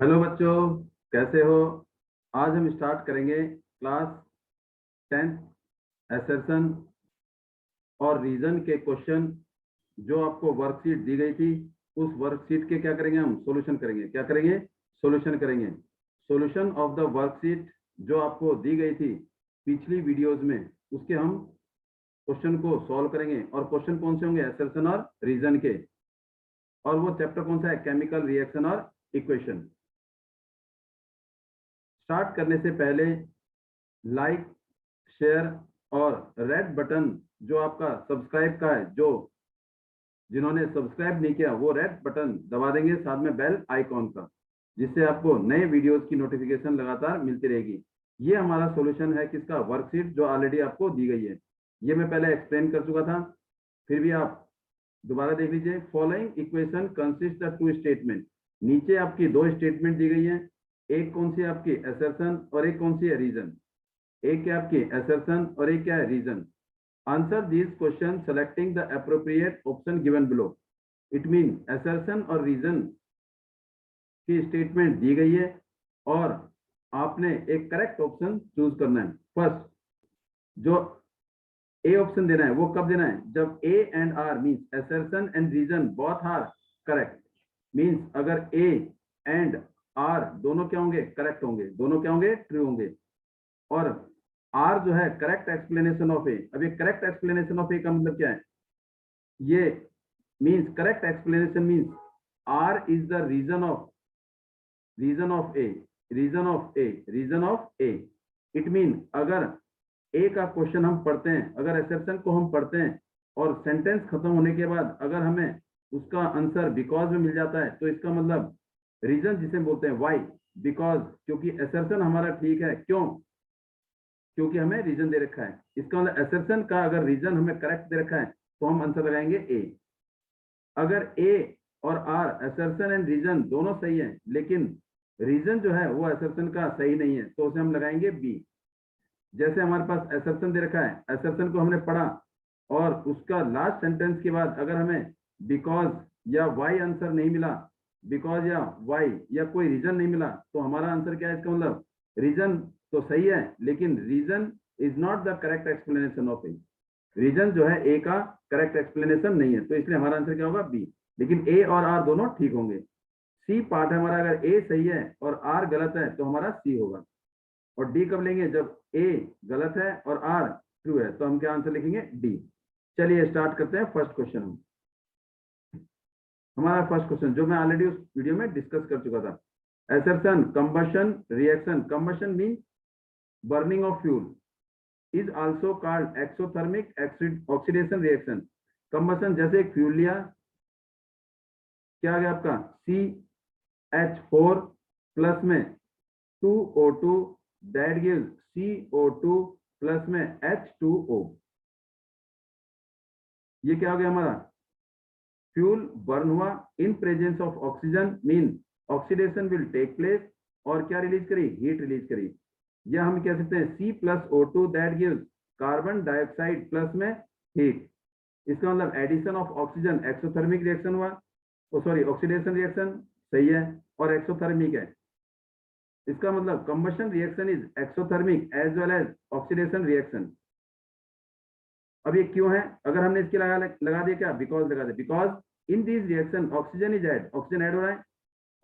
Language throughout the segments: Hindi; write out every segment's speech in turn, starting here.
हेलो बच्चों, कैसे हो। आज हम स्टार्ट करेंगे क्लास 10th एसर्शन और रीजन के क्वेश्चन। जो आपको वर्कशीट दी गई थी, उस वर्कशीट के क्या करेंगे, हम सॉल्यूशन करेंगे। क्या करेंगे? सॉल्यूशन करेंगे। सॉल्यूशन ऑफ द वर्कशीट जो आपको दी गई थी पिछली वीडियोस में, उसके हम क्वेश्चन को सॉल्व करेंगे। और क्वेश्चन कौन से होंगे? एसर्शन और रीजन के। और वो चैप्टर कौन सा है? केमिकल रिएक्शन और इक्वेशन। स्टार्ट करने से पहले लाइक, शेयर और रेड बटन जो आपका सब्सक्राइब का है, जो जिन्होंने सब्सक्राइब नहीं किया वो रेड बटन दबा देंगे, साथ में बेल आइकॉन का, जिससे आपको नए वीडियोस की नोटिफिकेशन लगातार मिलती रहेगी। ये हमारा सॉल्यूशन है किसका? वर्कशीट जो ऑलरेडी आपको दी गई है। ये मैं पहले एक्सप्लेन कर चुका था, फिर भी आप दोबारा देख लीजिए। Following equation consist the two statement. नीचे आपकी दो स्टेटमेंट दी गई है। एक कौन सी है आपकी? एसर्शन, और एक कौन सी है? रीजन। एक क्या आपकी? एसर्शन और एक क्या है? Reason. Answer this question selecting the appropriate option given below. It mean assertion और रीजन की स्टेटमेंट दी गई है और आपने एक करेक्ट ऑप्शन चूज करना है। फर्स्ट जो ए ऑप्शन देना है वो कब देना है? जब A and R means assertion and reason both are correct. Means अगर ए एंड आर दोनों क्या होंगे? करेक्ट होंगे। दोनों क्या होंगे? ट्रू होंगे। और आर जो है करेक्ट एक्सप्लेनेशन ऑफ ए। अब ये करेक्ट एक्सप्लेनेशन ऑफ ए का मतलब क्या है? ये means correct explanation means R is the reason of A, reason of A, reason of A. It mean अगर ए का क्वेश्चन हम पढ़ते हैं, अगर एक्सेप्शन को हम पढ़ते हैं और सेंटेंस खत्म होने के बाद अगर हमें उसका आंसर बिकॉज में मिल जाता है, तो इसका मतलब रीजन जिसे बोलते हैं वाई, बिकॉज, क्योंकि असर्शन हमारा ठीक है। क्यों? क्योंकि हमें रीजन दे रखा है। इसका मतलब असर्शन का अगर रीजन हमें करेक्ट दे रखा है तो हम आंसर लगाएंगे ए। अगर ए और आर असर्शन एंड रीजन दोनों सही है, लेकिन रीजन जो है वो असर्शन का सही नहीं है, तो उसे हम लगाएंगे बी। जैसे हमारे पास असर्शन दे रखा है, असर्शन को हमने पढ़ा और उसका लास्ट सेंटेंस के बाद अगर हमें बिकॉज या वाई आंसर नहीं मिला, बिकॉज या वाई या कोई रीजन नहीं मिला, तो हमारा आंसर क्या है? इसका मतलब रीजन तो सही है, लेकिन reason is not the correct explanation of A. Reason जो है ए का करेक्ट एक्सप्लेनेशन नहीं है, तो इसलिए हमारा आंसर क्या होगा? बी। लेकिन ए और आर दोनों ठीक होंगे। सी पार्ट है हमारा, अगर ए सही है और आर गलत है तो हमारा सी होगा। और डी कब लेंगे? जब ए गलत है और आर ट्रू है, तो हम क्या आंसर लिखेंगे? डी। चलिए स्टार्ट करते हैं फर्स्ट क्वेश्चन। हमारा फर्स्ट क्वेश्चन जो मैं ऑलरेडी उस वीडियो में डिस्कस कर चुका था। Assertion combustion reaction. Combustion mean burning of fuel is also called exothermic oxidation reaction. Combustion, जैसे एक फ्यूल लिया, क्या आ गया आपका? CH4 प्लस में 2O2, that gives CO2 plus में H2O। ये क्या हो गया हमारा? फ्यूल बर्न हुआ in presence of oxygen, mean oxidation will take place, और क्या रिलीज करी? हीट रिलीज करी। या हम कह सकते हैं C+O2 that gives carbon dioxide plus में हीट। इसका मतलब addition of oxygen exothermic reaction हुआ, सॉरी ऑक्सीडेशन रिएक्शन, सही है, और एक्सोथर्मिक है। इसका मतलब combustion reaction is exothermic as well as oxidation reaction. अब ये क्यों है? अगर हमने इसके लगा दिया क्या? बिकॉज लगा दिया। Because in this reaction oxygen is add, oxygen add हो रहा है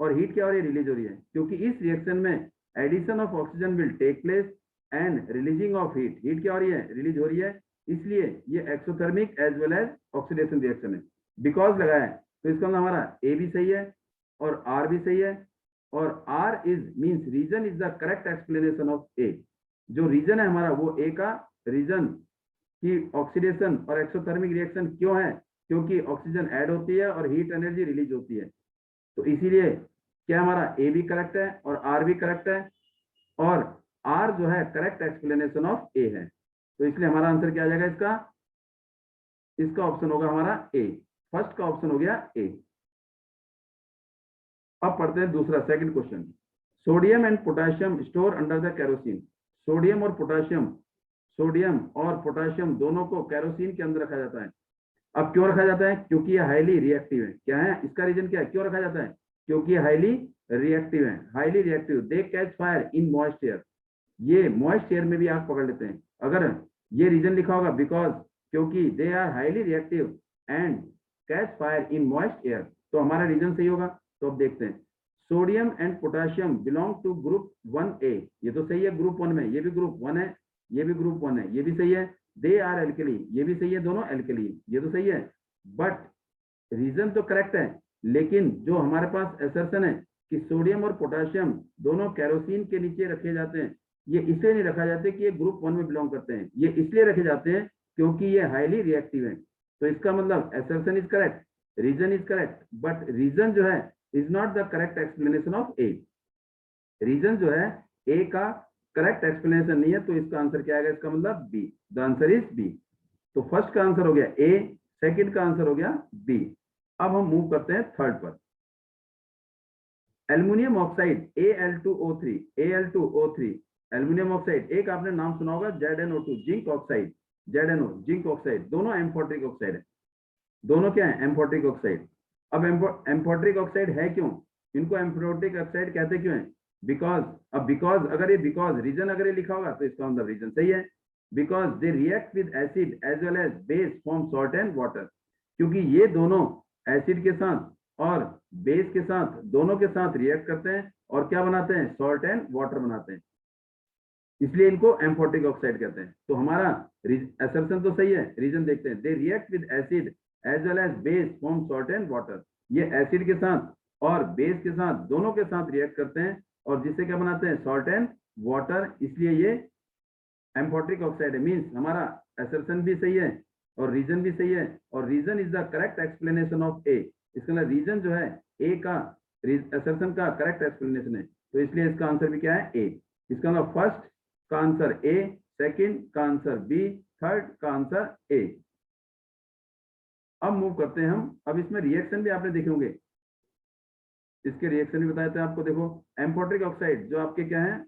और हीट क्या हो रही है? रिलीज हो रही है। क्योंकि इस रिएक्शन में addition of oxygen will take place and releasing of heat, heat क्या हो रही है? रिलीज हो रही है। इसलिए ये exothermic as well as oxidation reaction है। बिकॉज लगाया है, तो इसका मतलब हमारा ए भी सही है और आर भी सही है। और R is means reason is the correct explanation of A. जो रीजन है हमारा वो ए का रीजन कि ऑक्सीडेशन और एक्सोथर्मिक रिएक्शन क्यों है? क्योंकि ऑक्सीजन ऐड होती है और हीट एनर्जी रिलीज होती है। तो इसीलिए क्या हमारा ए भी करेक्ट है और आर भी करेक्ट है, और आर जो है करेक्ट एक्सप्लेनेशन ऑफ ए है। तो इसलिए हमारा आंसर क्या आ जाएगा? इसका ऑप्शन होगा हमारा ए। फर्स्ट का ऑप्शन हो गया ए। अब पढ़ते हैं दूसरा, second question. Sodium and potassium store under the kerosene. Sodium और पोटेशियम दोनों को केरोसिन के अंदर रखा जाता है। अब क्यों रखा जाता है? क्योंकि ये हाईली रिएक्टिव है। क्या है इसका रीजन? क्या है क्यों रखा जाता है? क्योंकि ये हाईली रिएक्टिव हैं, highly reactive, they catch fire in moist air. ये मॉइस्ट एयर में भी आग पकड़ लेते हैं। अगर ये रीजन लिखा होगा बिकॉज, क्योंकि they are highly reactive and catch fire in moist air, तो हमारा रीजन सही होगा। तो अब देखते हैं, sodium and potassium belong to group 1A, ये तो सही है ग्रुप 1 में, ये भी ग्रुप 1 है, ये भी ग्रुप 1 है, ये भी सही है। दे आर एल्कली, ये भी सही है, दोनों एल्कली, ये तो सही है। बट रीजन तो करेक्ट है, लेकिन जो हमारे पास असर्शन है कि सोडियम और पोटेशियम दोनों केरोसिन के नीचे रखे जाते हैं, ये इसलिए नहीं रखा जाते कि ये ग्रुप 1 में बिलोंग करते हैं, ये इसलिए रखे जाते हैं क्योंकि ये हाईली रिएक्टिव है। तो इसका मतलब assertion is correct, reason is correct, but reason जो है is not the correct explanation of A. Reason जो है ए का करेक्ट एक्सप्लेनेशन नहीं है, तो इसका आंसर क्या आएगा? इसका मतलब B, the answer is B. तो फर्स्ट का आंसर हो गया ए, सेकंड का आंसर हो गया बी। अब हम मूव करते हैं थर्ड पर। Aluminium oxide Al2O3, Al2O3 aluminium oxide, एक आपने नाम सुना होगा ZnO2 zinc oxide, ZnO zinc oxide, दोनों एम्फोटेरिक ऑक्साइड है, दोनों क्या है? Amphoteric oxide. अब एम्फोटेरिक ऑक्साइड है क्यों? इनको एम्फोटेरिक ऑक्साइड कहते क्यों है? बिकॉज, अब बिकॉज अगर ये बिकॉज रीजन अगर ये लिखा होगा तो इसका मतलब रीजन सही है, because they react with acid as well as base form salt and water, क्योंकि ये दोनों एसिड के साथ और बेस के साथ, दोनों के साथ रिएक्ट करते हैं और क्या बनाते हैं? सॉल्ट एंड वाटर बनाते हैं, इसलिए इनको एम्फोटेरिक ऑक्साइड कहते हैं। तो हमारा असर्शन तो सही है, रीजन देखते हैं, they react with acid as well as base form salt and water, ये एसिड के साथ और बेस के साथ, दोनों के साथ रिएक्ट करते हैं और जिससे क्या बनाते हैं? सॉल्ट एंड वाटर, इसलिए ये एम्फोटेरिक ऑक्साइड है। मींस हमारा असर्शन भी सही है और रीजन भी सही है, और reason is the correct explanation of A. इसका मतलब रीजन जो है ए का, असर्शन का करेक्ट एक्सप्लेनेशन है, तो इसलिए इसका आंसर भी क्या है? ए। इसका मतलब फर्स्ट का आंसर ए, सेकंड का आंसर बी, थर्ड का आंसर ए। अब मूव करते हैं हम, अब इसमें रिएक्शन भी आपने देखे होंगे, इसके रिएक्शन भी बताए थे आपको। देखो एम्फोटेरिक ऑक्साइड जो आपके क्या है,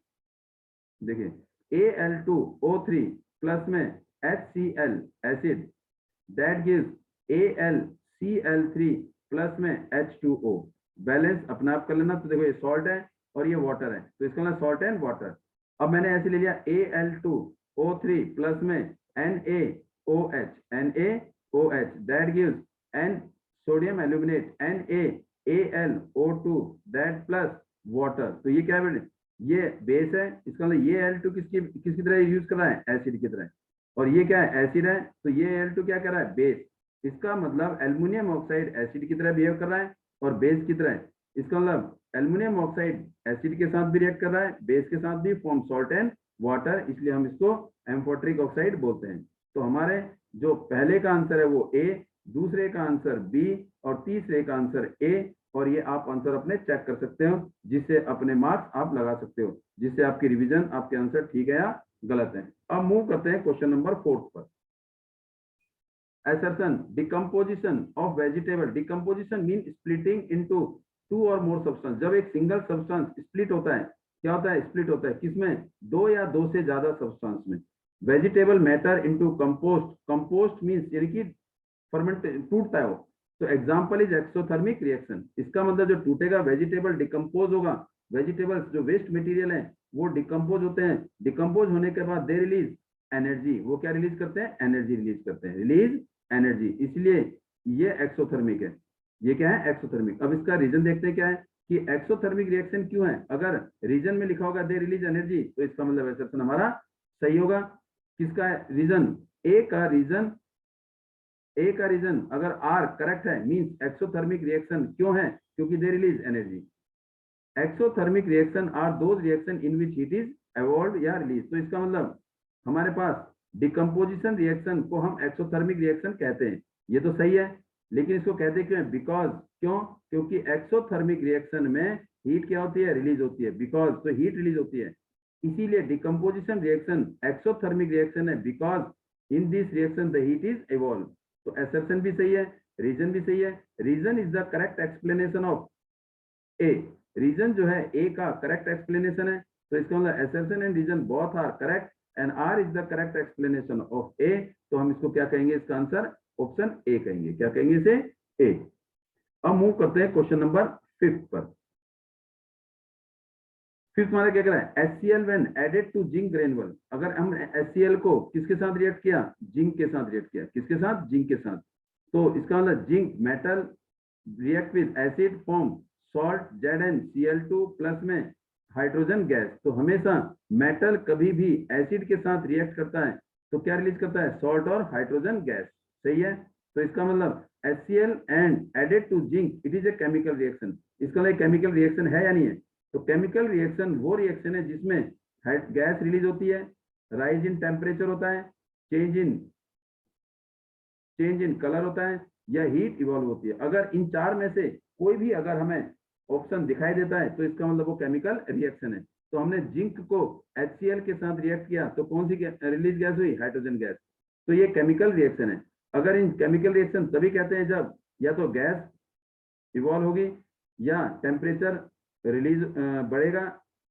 देखिए Al2O3 प्लस में HCl acid, that gives AlCl3 plus में H2O, बैलेंस अपने आप कर लेना। तो देखो ये सॉल्ट है और ये वाटर है, तो इसका मतलब सॉल्ट एंड वाटर। अब मैंने ऐसे ले लिया Al2O3 प्लस में NaOH, that gives N sodium aluminate NaAlO2 that plus water. तो ये क्या है? ये बेस है, इसका मतलब ये Al2 किसकी तरह यूज कर रहा है? एसिड की तरह, और ये क्या है? एसिड है, तो ये Al2 क्या कर रहा है? बेस। इसका मतलब एल्युमिनियम ऑक्साइड एसिड की तरह बिहेव कर रहा है और बेस की तरह। इसका मतलब एल्युमिनियम ऑक्साइड एसिड के साथ भी रिएक्ट कर रहा है, बेस के साथ भी, फॉर्म सॉल्ट एंड वाटर, इसलिए हम इसको एम्फोटेरिक ऑक्साइड बोलते हैं। तो हमारे जो पहले का आंसर है वो ए, दूसरे का आंसर बी और तीसरे का आंसर ए। और ये आप आंसर अपने चेक कर सकते हो, जिससे अपने मार्क्स आप लगा सकते हो, जिससे आपकी रिवीजन, आपके आंसर ठीक है या गलत है। अब मूव करते हैं क्वेश्चन नंबर 4 पर। assertion, decomposition of vegetable, decomposition mean splitting into two or more substance। जब एक सिंगल सब्सटेंस स्प्लिट होता है, क्या होता है? स्प्लिट होता है किसमें? दो या दो से ज्यादा सब्सटेंस में। Vegetable matter into compost, compost means यानी कि फर्मेंट, टूटता है वो। तो एग्जांपल इज एक्सोथर्मिक रिएक्शन, इसका मतलब जो टूटेगा वेजिटेबल डिकम्पोज होगा, वेजिटेबल्स जो वेस्ट मटेरियल है वो डिकम्पोज होते हैं, डिकम्पोज होने के बाद दे रिलीज एनर्जी, वो क्या रिलीज करते हैं? एनर्जी रिलीज करते हैं, रिलीज एनर्जी, इसलिए ये एक्सोथर्मिक है। ये क्या है? एक्सोथर्मिक। अब इसका रीजन देखते हैं क्या है कि एक्सोथर्मिक रिएक्शन क्यों है। अगर रीजन में लिखा होगा दे रिलीज एनर्जी, तो इसका मतलब एक्सेप्शन हमारा सही होगा। किसका रीजन? ए का रीजन, ए का रीजन अगर आर करेक्ट है, मींस एक्सोथर्मिक रिएक्शन क्यों है? क्योंकि they release energy. Exothermic reaction are those reaction in which heat is evolve या रिलीज। तो इसका मतलब हमारे पास डिकम्पोजिशन रिएक्शन को हम एक्सोथर्मिक रिएक्शन कहते हैं, ये तो सही है, लेकिन इसको कहते क्यों है? बिकॉज, क्यों? क्योंकि एक्सोथर्मिक रिएक्शन में हीट क्या होती है? रिलीज होती है, बिकॉज, तो हीट रिलीज होती है, इसीलिए डिकम्पोजिशन रिएक्शन एक्सोथर्मिक रिएक्शन है, because in this reaction the heat is evolve. तो असर्शन भी सही है, रीजन भी सही है। Reason is the correct explanation of A, reason जो है ए का करेक्ट एक्सप्लेनेशन है, तो इसका मतलब assertion and reason both are correct and R is the correct explanation of A. तो हम इसको क्या कहेंगे? इसका आंसर ऑप्शन ए कहेंगे। क्या कहेंगे इसे? ए। अब मूव करते हैं क्वेश्चन नंबर 5 पर। फिफ्थ हमारा क्या कह रहा है, HCl when added to zinc granule, अगर हम HCl को किसके साथ रिएक्ट किया, जिंक के साथ रिएक्ट किया, किसके साथ, जिंक के साथ, तो इसका मतलब zinc metal react with acid form salt ZnCl2 plus में हाइड्रोजन गैस। तो हमेशा मेटल कभी भी एसिड के साथ रिएक्ट करता है तो क्या रिलीज करता है, सॉल्ट और हाइड्रोजन गैस, सही है। तो इसका मतलब HCl and added to zinc it is a chemical reaction, इसका मतलब केमिकल रिएक्शन है या नहीं है। तो केमिकल रिएक्शन वो रिएक्शन है जिसमें गैस रिलीज होती है, राइज इन टेम्परेचर होता है, चेंज इन कलर होता है, या हीट इवॉल्व होती है। अगर इन चार में से कोई भी अगर हमें ऑप्शन दिखाई देता है तो इसका मतलब वो केमिकल रिएक्शन है। तो हमने जिंक को HCl के साथ रिएक्ट किया तो कौन सी रिलीज गैस हुई, हाइड्रोजन गैस। तो ये केमिकल रिएक्शन है। अगर इन केमिकल रिएक्शन तभी कहते हैं जब या तो गैस इवॉल्व होगी, या टेम्परेचर रिलीज बढ़ेगा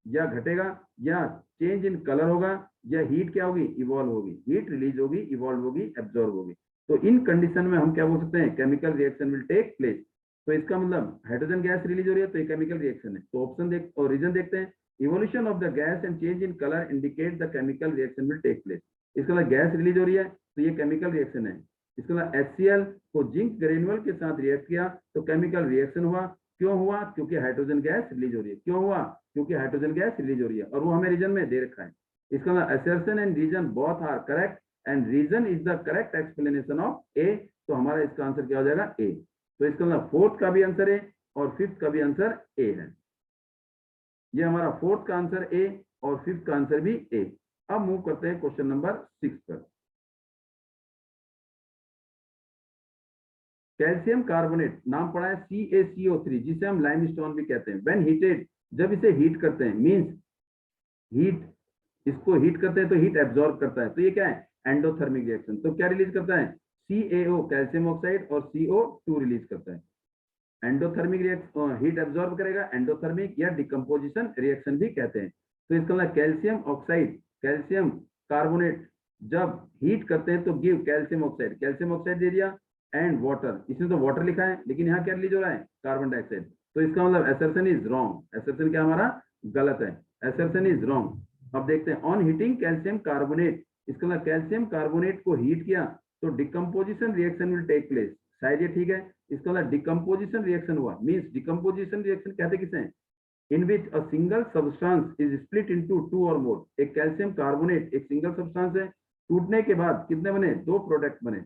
या घटेगा, या चेंज इन कलर होगा, या हीट क्या होगी, इवॉल्व होगी, हीट रिलीज होगी, इवॉल्व होगी, एब्जॉर्ब होगी। तो इन कंडीशन में हम क्या बोल सकते हैं, chemical reaction will take place. तो इसका मतलब हाइड्रोजन गैस रिलीज हो रही है तो ये केमिकल रिएक्शन है। तो ऑप्शन देख और रीजन देखते हैं, evolution of the gas and change in colour indicate the chemical reaction will take place. इसका मतलब गैस रिलीज हो रही है तो ये केमिकल रिएक्शन है। इसका मतलब HCl को जिंक ग्रेनुअल के साथ रिएक्ट किया तो केमिकल रिएक्शन हुआ। क्यों हुआ, क्योंकि हाइड्रोजन गैस रिलीज हो रही है। क्यों हुआ, क्योंकि हाइड्रोजन गैस रिलीज हो रही है, और वो हमें रीजन में दे रखा है। इसका मतलब assertion and reason both are correct and reason is the correct explanation of A. तो हमारा इसका आंसर क्या हो जाएगा, ए। तो इसका मतलब फोर्थ का भी आंसर है और फिफ्थ का भी आंसर ए है। ये हमारा फोर्थ का आंसर ए और फिफ्थ का आंसर भी ए। अब मूव करते हैं क्वेश्चन नंबर 6 पर। कैल्शियम कार्बोनेट, नाम पड़ा है CaCO3, जिसे हम लाइमस्टोन भी कहते हैं। व्हेन हीटेड, जब इसे हीट करते हैं, मींस हीट, इसको हीट करते हैं तो हीट एब्जॉर्ब करता है, तो ये क्या है, एंडोथर्मिक रिएक्शन। तो क्या रिलीज करता है, CaO कैल्शियम ऑक्साइड और CO2 रिलीज करता है। एंडोथर्मिक रिएक्शन हीट एब्जॉर्ब करेगा, एंडोथर्मिक या डिकम्पोजिशन रिएक्शन भी कहते हैं। तो इसका मतलब कैल्शियम ऑक्साइड, कैल्शियम कार्बोनेट जब हीट करते हैं तो गिव कैल्शियम ऑक्साइड दे दिया एंड वाटर, इसमें तो वाटर लिखा है लेकिन यहाँ क्या रिलीज हो रहा है, कार्बन डाइऑक्साइड। तो इसका मतलब असर्शन इज रॉन्ग, असर्शन क्या हमारा गलत है, असर्शन इज रॉन्ग। अब देखते हैं, ऑन हीटिंग कैल्शियम कार्बोनेट, इसका मतलब कैल्शियम कार्बोनेट को हीट किया तो decomposition reaction will take place, शायद ये ठीक है। इसका मतलब डिकम्पोजिशन रिएक्शन हुआ, मींस डिकम्पोजिशन रिएक्शन कहते किसे, in which a single substance is split into two or more. एक कैल्शियम कार्बोनेट एक सिंगल सब्सटेंस है, टूटने के बाद कितने बने, दो प्रोडक्ट बने,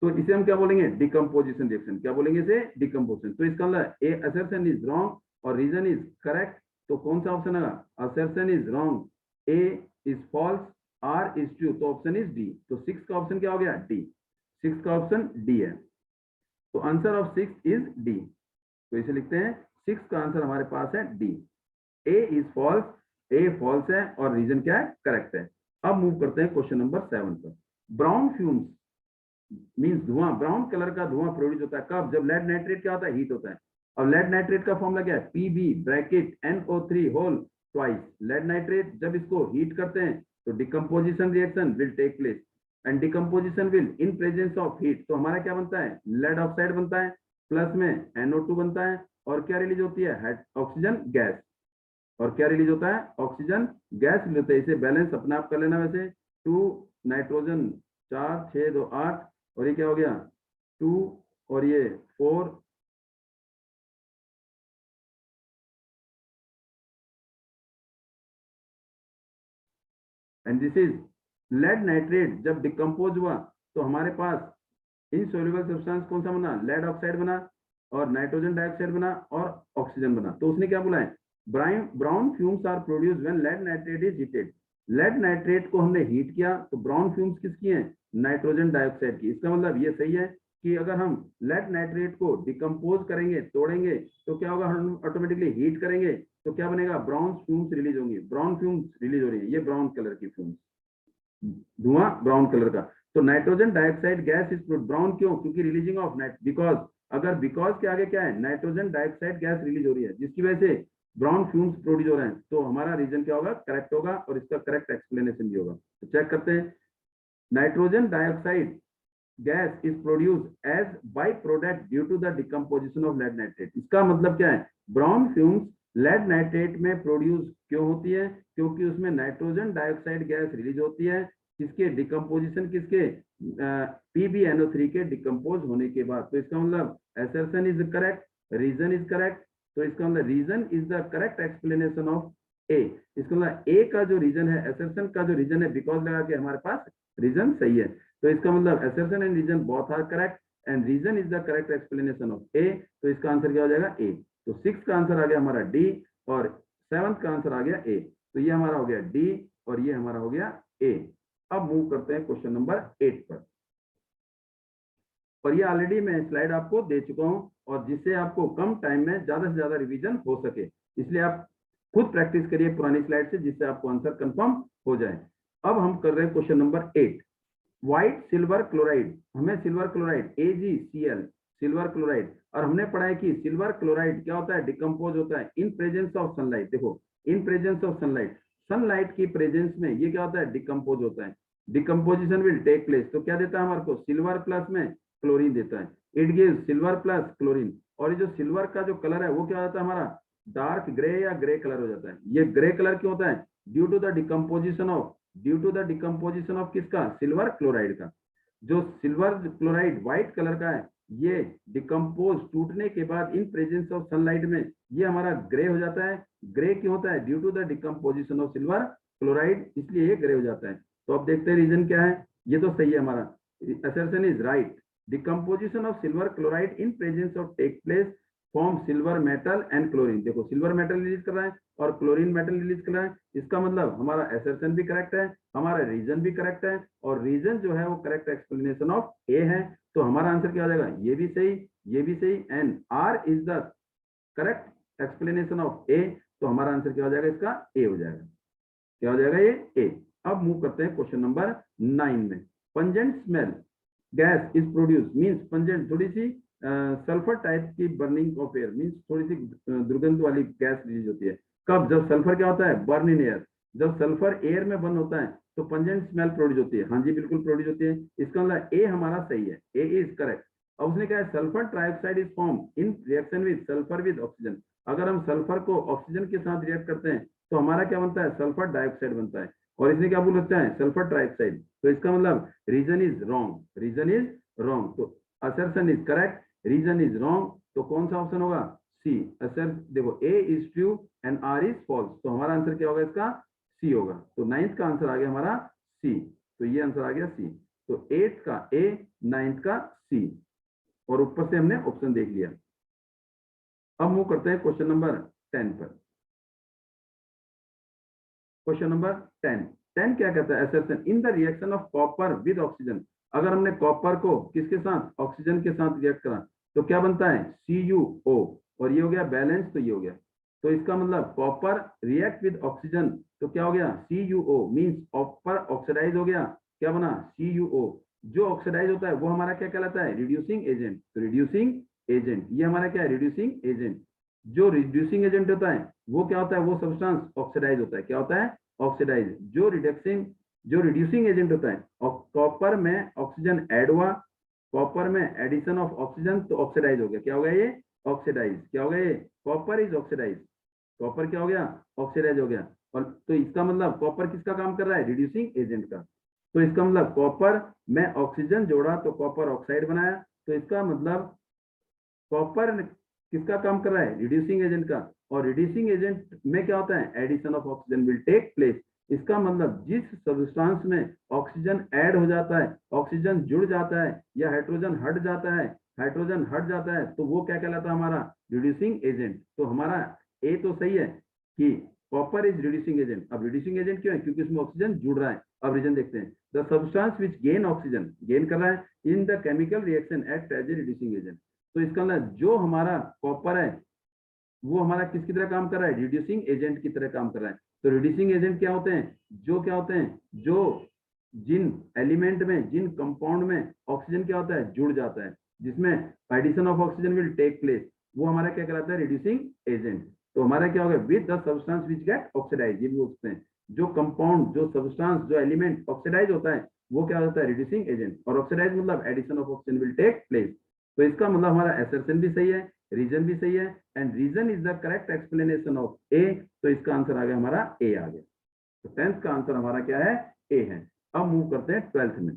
तो इसे हम क्या बोलेंगे, डिकम्पोजिशन रिएक्शन। क्या बोलेंगे इसे, डिकम्पोजिशन। तो इसका मतलब ए असर्शन इज रॉन्ग और रीजन इज करेक्ट। तो कौन सा ऑप्शन है, assertion is wrong, A is false, R is true, तो ऑप्शन इज डी। तो 6 का ऑप्शन क्या हो गया, डी। 6 का ऑप्शन डी है। तो आंसर ऑफ 6 इज डी। तो इसे लिखते हैं 6 का आंसर हमारे पास है D. A is false, A false है और रीजन क्या है, करेक्ट है। अब मूव करते हैं क्वेश्चन नंबर 7 पर। ब्राउन फ्यूम्स मींस धुआं, ब्राउन कलर का धुआं प्रोड्यूस होता है कब, जब लेड नाइट्रेट क्या होता है, हीट होता है। और लेड नाइट्रेट का फॉर्मूला क्या है, Pb bracket NO3 whole twice. Lead nitrate जब इसको हीट करते हैं तो decomposition reaction will take place and decomposition will in presence of heat. तो हमारा क्या बनता है, लेड ऑक्साइड बनता है, प्लस में NO2 बनता है, और क्या रिलीज होती है, ऑक्सीजन गैस। और क्या रिलीज होता है, ऑक्सीजन गैस रिलीज होता है। इसे बैलेंस अपने आप कर लेना, वैसे 2 नाइट्रोजन 4 6 2 8, और ये क्या हो गया 2 और ये 4, and this is lead nitrate. जब डिकम्पोज हुआ तो हमारे पास इनसोल्यूबल सब्सटेंस कौन सा बना, लेड ऑक्साइड बना, और नाइट्रोजन डाइऑक्साइड बना, और ऑक्सीजन बना। तो उसने क्या बोला है, brown fumes are produce when lead nitrate is heated. Lead nitrate को हमने हीट किया तो ब्राउन फ्यूम्स किसकी हैं, नाइट्रोजन डाइऑक्साइड की। इसका मतलब ये सही है कि अगर हम लेड नाइट्रेट को डिकम्पोज करेंगे, तोड़ेंगे, तो क्या होगा, हम ऑटोमेटिकली हीट करेंगे तो क्या बनेगा, ब्राउन फ्यूम्स रिलीज होंगी। ब्राउन फ्यूम्स रिलीज हो रही है, ये ब्राउन कलर की फ्यूम्स, धुआं ब्राउन कलर का। तो nitrogen dioxide gas is brown, क्यों, क्योंकि रिलीजिंग ऑफ बिकॉज, अगर बिकॉज के आगे क्या है, नाइट्रोजन डाइऑक्साइड गैस रिलीज हो रही है जिसकी वजह से ब्राउन फ्यूम्स प्रोड्यूस हो रहे हैं। तो हमारा रीजन क्या होगा, करेक्ट होगा, और इसका करेक्ट एक्सप्लेनेशन भी होगा। तो चेक करते हैं, nitrogen dioxide gas is produced as by product due to the decomposition of lead nitrate। इसका मतलब क्या है, ब्राउन फ्यूम्स लेड नाइट्रेट में प्रोड्यूस क्यों होती है? क्योंकि उसमें नाइट्रोजन डाइऑक्साइड गैस रिलीज होती है, किसके डिकम्पोजिशन, किसके PbNO3 के डिकम्पोज होने के बाद। तो इसका मतलब assertion is correct, reason is correct. तो इसका मतलब reason is the correct explanation of A. इसका मतलब ए का जो रीजन है, assertion का जो रीजन है, बिकॉज लगा के हमारे पास रीजन सही है। तो इसका मतलब assertion and reason both are correct and reason is the correct explanation of A. तो इसका आंसर क्या हो जाएगा? ए। तो 6 का आंसर आ गया हमारा डी और 7 का आंसर आ गया ए। तो ये हमारा हो गया डी और ये हमारा हो गया ए। अब मूव करते हैं क्वेश्चन नंबर 8 पर। और ये ऑलरेडी मैं स्लाइड आपको दे चुका हूं, और जिससे आपको कम टाइम में ज्यादा से ज्यादा रिवीजन हो सके, इसलिए आप खुद प्रैक्टिस करिए पुरानी स्लाइड से, जिससे आपको आंसर कंफर्म हो जाए। अब हम कर रहे हैं question number 8। White silver chloride, हमें silver chloride AgCl silver chloride, और हमने पढ़ा है कि सिल्वर क्लोराइड क्या होता है? डिकम्पोज होता है इन प्रेजेंस ऑफ सनलाइट। देखो, in presence of sunlight, sunlight की प्रेजेंस में ये क्या होता है? डिकम्पोज होता है। Decomposition will take place. तो क्या देता है हमारे को? सिल्वर प्लस में क्लोरीन देता है। It gives silver plus chlorine. और ये जो सिल्वर का जो कलर है वो क्या होता है हमारा? डार्क ग्रे या ग्रे कलर हो जाता है। ये ग्रे कलर क्यों होता है? Due to the decomposition of किसका? सिल्वर क्लोराइड का। जो सिल्वर क्लोराइड व्हाइट कलर का है, ये डिकम्पोज टूटने के बाद इन प्रेजेंस ऑफ सनलाइट में ये हमारा ग्रे हो जाता है। ग्रे क्यों होता है? Due to the decomposition of silver chloride, इसलिए ये ग्रे हो जाता है। तो अब देखते हैं रीजन क्या है। ये तो सही है हमारा, assertion is right. Decomposition of silver chloride in presence of take place form silver metal and chlorine. देखो, सिल्वर मेटल रिलीज कर रहा है और क्लोरीन मेटल रिलीज कर रहा है। इसका मतलब हमारा assertion भी करेक्ट है, हमारा रीजन भी करेक्ट है, और रीजन जो है वो करेक्ट एक्सप्लेनेशन ऑफ ए है। तो हमारा आंसर क्या हो जाएगा? ये भी सही, ये भी सही, and R is the correct explanation of A. तो हमारा आंसर क्या हो जाएगा? इसका ए हो जाएगा। क्या हो जाएगा? ये ए। अब मूव करते हैं क्वेश्चन नंबर 9 में। Pungent smell gas is produce, means pungent थोड़ी सी सल्फर टाइप की बर्निंग ऑफ एयर, मींस थोड़ी सी दुर्गंध वाली गैस रिलीज होती है। कब? जब सल्फर क्या होता है? Burn in air. जब सल्फर एयर में बर्न होता है तो पंजेंट स्मेल प्रोड्यूस होती है। हाँ जी, बिल्कुल प्रोड्यूस होती है। इसका मतलब ए हमारा सही है, ए इज करेक्ट। अब उसने कहा है sulphur trioxide is form in reaction with sulphur with oxygen. अगर हम सल्फर को ऑक्सीजन के साथ रिएक्ट करते हैं तो हमारा क्या बनता है? सल्फर डाइऑक्साइड बनता है। और इसने क्या बोल रखा है? Sulphur trioxide. तो इसका मतलब reason is wrong, reason is wrong. तो assertion is correct, reason is wrong. तो कौन सा ऑप्शन होगा? सी। असर देखो, A is true and R is false. तो हमारा आंसर क्या होगा? इसका सी होगा। तो 9th का आंसर आ गया हमारा सी। तो ये आंसर आ गया सी। तो 8th का ए, 9th का सी, और ऊपर से हमने ऑप्शन देख लिया। अब मूव करते हैं क्वेश्चन नंबर 10 पर। क्वेश्चन नंबर 10 क्या कहता है? assertion in the reaction of copper with oxygen. अगर हमने कॉपर को किसके साथ? ऑक्सीजन के साथ रिएक्ट करा तो क्या बनता है? CuO। और ये हो गया बैलेंस, तो ये हो गया। तो इसका मतलब कॉपर रिएक्ट विद ऑक्सीजन, तो क्या हो गया? CuO मींस कॉपर ऑक्सीडाइज हो गया। क्या बना? CuO। जो ऑक्सीडाइज होता है वो हमारा क्या कहलाता है? Reducing agent. तो रिड्यूसिंग एजेंट, ये हमारा क्या है? Reducing agent. जो रिड्यूसिंग एजेंट होता है वो क्या होता है? वो सब्सटेंस ऑक्सीडाइज होता है। क्या होता है? ऑक्सीडाइज। जो रिड्यूसिंग एजेंट होता है, कॉपर में ऑक्सीजन ऐड हुआ, कॉपर में एडिशन ऑफ ऑक्सीजन, तो ऑक्सीडाइज हो गया। क्या हो गया? ये ऑक्सीडाइज। क्या हो गया? ये कॉपर इज ऑक्सीडाइज। कॉपर क्या हो गया? ऑक्सीडाइज हो गया। और तो इसका मतलब कॉपर किसका काम कर रहा है? रिड्यूसिंग एजेंट का। तो इसका मतलब कॉपर में ऑक्सीजन जोड़ा तो कॉपर ऑक्साइड बनाया। तो इसका मतलब कॉपर किसका काम कर रहा है? रिड्यूसिंग एजेंट का। और रिड्यूसिंग एजेंट में क्या होता है? Addition of oxygen will take place. इसका मतलब जिस सब्सटेंस में ऑक्सीजन ऐड हो जाता है, ऑक्सीजन जुड़ जाता है या हाइड्रोजन हट जाता है, तो वो क्या कहलाता है? हमारा रिड्यूसिंग एजेंट। तो हमारा ए तो सही है कि कॉपर इज रिड्यूसिंग एजेंट। अब रिड्यूसिंग एजेंट क्यों है? क्योंकि इसमें ऑक्सीजन जुड़ रहा है। अब रीजन देखते हैं। The substance which gain oxygen, gain कर रहा है in the chemical reaction act as a reducing agent. तो इसका मतलब जो हमारा कॉपर है वो हमारा किसकी तरह काम कर रहा है? रिड्यूसिंग एजेंट की तरह काम कर रहा है। तो रिड्यूसिंग एजेंट क्या होते हैं? जो जिन एलिमेंट में, जिन कंपाउंड में ऑक्सीजन क्या होता है? जुड़ जाता है, जिसमें addition of oxygen will take place, वो हमारा क्या कहलाता है? Reducing agent. तो हमारा क्या होगा? With the substance which get oxidise. ये भी बोलते हैं जो कंपाउंड, जो सब्सटेंस, जो एलिमेंट ऑक्सीडाइज होता है वो क्या होता है? Reducing agent. और ऑक्सीडाइज मतलब addition of oxygen will take place. तो इसका मतलब हमारा assertion भी सही है रीजन भी सही है, and reason is the correct explanation of A, तो इसका आंसर आ गया हमारा ए आ गया। तो 10th का आंसर हमारा क्या है, ए है। अब मूव करते हैं 12th में।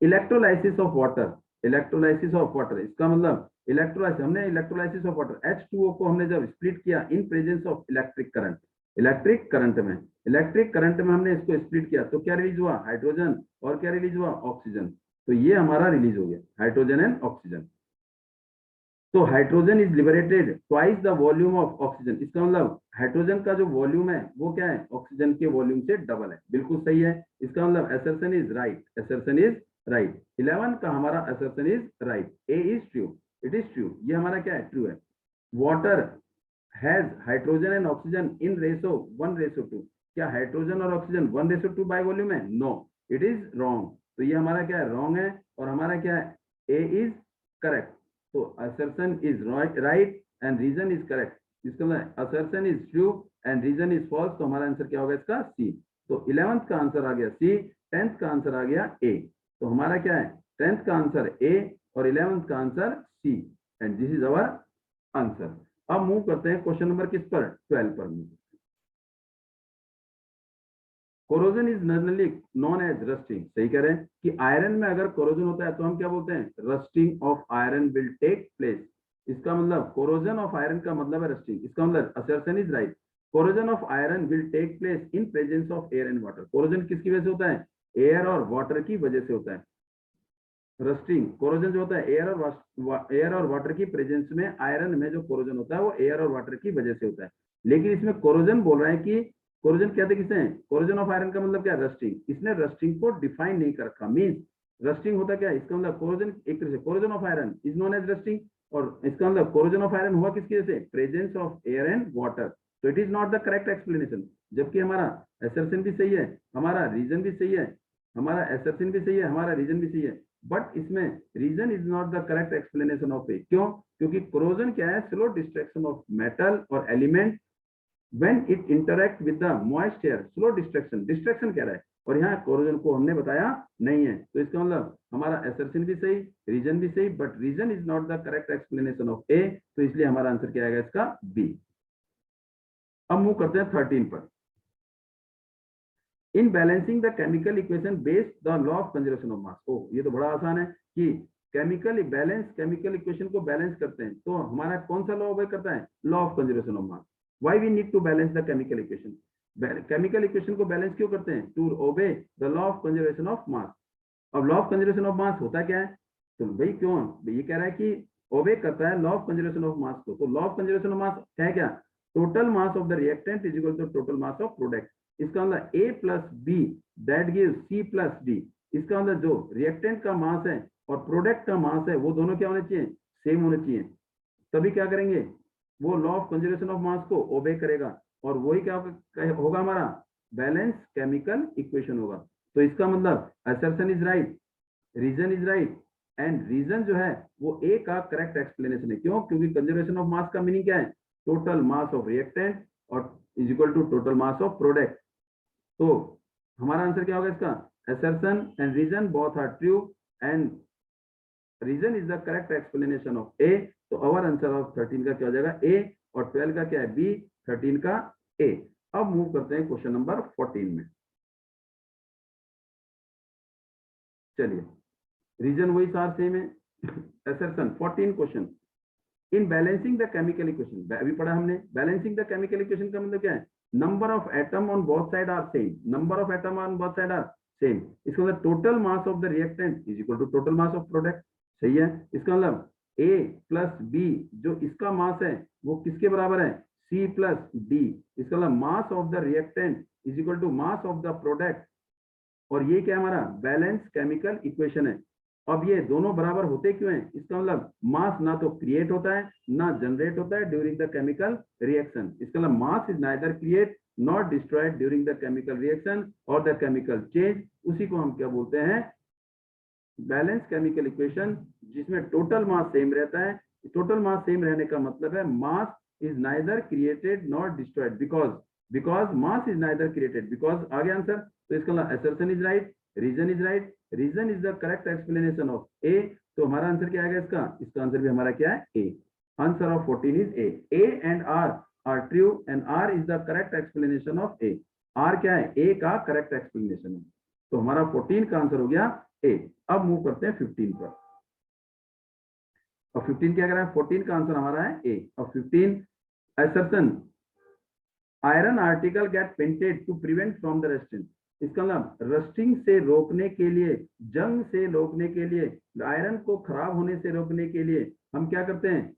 Electrolysis of water, electrolysis of water, इसका मतलब इलेक्ट्रोलाइसिस, हमने इलेक्ट्रोलाइसिस ऑफ वाटर H2O को हमने जब स्प्लिट किया इन presence of electric current, electric current में, इलेक्ट्रिक करंट में हमने इसको स्प्लिट किया तो क्या रिलीज हुआ, हाइड्रोजन, और क्या रिलीज हुआ, ऑक्सीजन। तो ये हमारा रिलीज हो गया हाइड्रोजन एंड ऑक्सीजन। तो hydrogen is liberated twice the volume of oxygen, इसका मतलब हाइड्रोजन का जो वॉल्यूम है वो क्या है, ऑक्सीजन के वॉल्यूम से डबल है, बिल्कुल सही है। इसका मतलब assertion is right, assertion is right. 11 का हमारा assertion is right, A is true, it is true, ये हमारा क्या है, ट्रू है। Water has hydrogen and oxygen in ratio 1:2, क्या हाइड्रोजन और ऑक्सीजन 1:2 बाय वॉल्यूम है, नो, इट इज रॉन्ग। तो ये हमारा क्या है, रॉन्ग है, और हमारा क्या है, ए इज करेक्ट। तो assertion is right and reason is correct, इसका मतलब assertion is true and reason is false, तो हमारा आंसर क्या होगा इसका, सी। तो 11th का आंसर आ गया सी, 10th का आंसर आ गया ए। तो हमारा क्या है, 10th का आंसर ए और 11th का answer C, and this is our answer. अब मूव करते हैं क्वेश्चन नंबर किस पर, 12 पर। Corrosion is generally known as rusting, सही कह रहे हैं कि आयरन में अगर कोरोजन होता है तो हम क्या बोलते हैं, rusting of iron will take place. इसका मतलब कोरोजन ऑफ आयरन का मतलब है रस्टिंग, इसका मतलब assertion is right, corrosion of iron will take place in presence of air and water. Corrosion किसकी वजह से होता है, एयर और वाटर की वजह से होता है। रस्टिंग कोरोजन जो होता है एयर और वाटर की प्रेजेंस में, आयरन में जो कोरोजन होता है वो एयर और वाटर की वजह से होता है। लेकिन इसमें कोरोजन बोल रहा है कि कोरोजन कहते किसे हैं, कोरोजन ऑफ आयरन का मतलब क्या, रस्टिंग। इसने रस्टिंग को डिफाइन नहीं कर रखा, मींस रस्टिंग होता क्या है, इसका मतलब कोरोजन, एक तरह से corrosion of iron is known as rusting, और इसका मतलब कोरोजन ऑफ आयरन हुआ किसकी वजह से, presence of air and water. तो it is not the correct explanation, जबकि हमारा असर्शन भी सही है, हमारा रीजन भी सही है, हमारा असर्शन भी सही है, हमारा रीजन भी सही है, बट इसमें reason is not the correct explanation of A. क्यों, क्योंकि कोरोजन क्या है, slow distraction of metal or element when it interact with the moist air, slow distraction कह रहा है, और यहाँ कोरोजन को हमने बताया नहीं है। तो इसका मतलब हमारा assertion भी सही, रीजन भी सही, but reason is not the correct explanation of A, तो इसलिए हमारा आंसर क्या आएगा इसका, बी। अब मूव करते हैं 13 पर। In balancing the chemical equation based the law of conservation of mass. ओ ये तो बड़ा आसान है कि केमिकल इक्वेशन को बैलेंस करते हैं तो हमारा कौन सा लॉ ऑबे करता है, law of conservation of mass. Why we need to balance the chemical equation? Chemical equation को बैलेंस क्यों करते हैं, to obey the law of conservation of mass. अब law of conservation of mass होता क्या है, तो भाई क्यों, ये कह रहा है कि ओबे करता है law of conservation of mass को। तो law of conservation of mass है क्या, total mass of the reactant is equal to total mass of product. इसका मतलब A plus B that gives C plus D. इसका मतलब जो रिएक्टेंट का मास है और प्रोडक्ट का मास है वो दोनों क्या होने चाहिए, सेम होने चाहिए, तभी क्या करेंगे, वो law of conservation of mass को ओबे करेगा, और वही क्या होगा हमारा बैलेंस केमिकल इक्वेशन होगा। तो इसका मतलब assertion is right, reason is right, and reason जो है वो ए का करेक्ट एक्सप्लेनेशन है। क्यों, क्योंकि कंजर्वेशन ऑफ मास का मीनिंग क्या है, टोटल मास ऑफ रिएक्टेंट और is equal to total mass of product. तो हमारा आंसर क्या होगा इसका, assertion and reason both are true and reason is the correct explanation of A. तो अवर आंसर ऑफ 13 का क्या हो जाएगा, ए, और 12 का क्या है, बी, 13 का ए। अब मूव करते हैं क्वेश्चन नंबर 14 में। चलिए, रीजन वही सार सेम है, assertion 14 question. In balancing the chemical equation, अभी पढ़ा हमने, बैलेंसिंग द केमिकल इक्वेशन का मतलब क्या है, number of atom on both side are same, number of atom on both side are same. इसका मतलब total mass of the reactant is equal to total mass of product, सही है। इसका मतलब A प्लस बी, जो इसका मास है वो किसके बराबर है, C प्लस डी। इसका मतलब mass of the reactant is equal to mass of the product, और ये क्या हमारा बैलेंस केमिकल इक्वेशन है। अब ये दोनों बराबर होते क्यों हैं, इसका मतलब मास ना तो क्रिएट होता है ना जनरेट होता है ड्यूरिंग द केमिकल रिएक्शन। इसका मतलब mass is neither create not destroyed during the chemical reaction or the chemical change, उसी को हम क्या बोलते हैं, बैलेंस केमिकल इक्वेशन, जिसमें टोटल मास सेम रहता है। टोटल मास सेम रहने का मतलब है mass is neither created not destroyed, because mass is neither created, because आगे आंसर। तो इसका assertion is right, reason is right, reason is the correct explanation of A, तो हमारा आंसर क्या आएगा इसका आंसर भी हमारा क्या है A. Answer of 14 is A and R true and R is the correct explanation of A. R क्या है, ए का करेक्ट एक्सप्लेनेशन है। तो हमारा 14 का आंसर हो गया ए। अब मूव करते हैं 15 पर। और 15 क्या कर रहा है, 14 का आंसर हमारा है ए। और 15 assertion iron article get painted to prevent from the rusting. इसका मतलब रस्टिंग से रोकने के लिए, जंग से रोकने के लिए, आयरन को खराब होने से रोकने के लिए हम क्या करते हैं,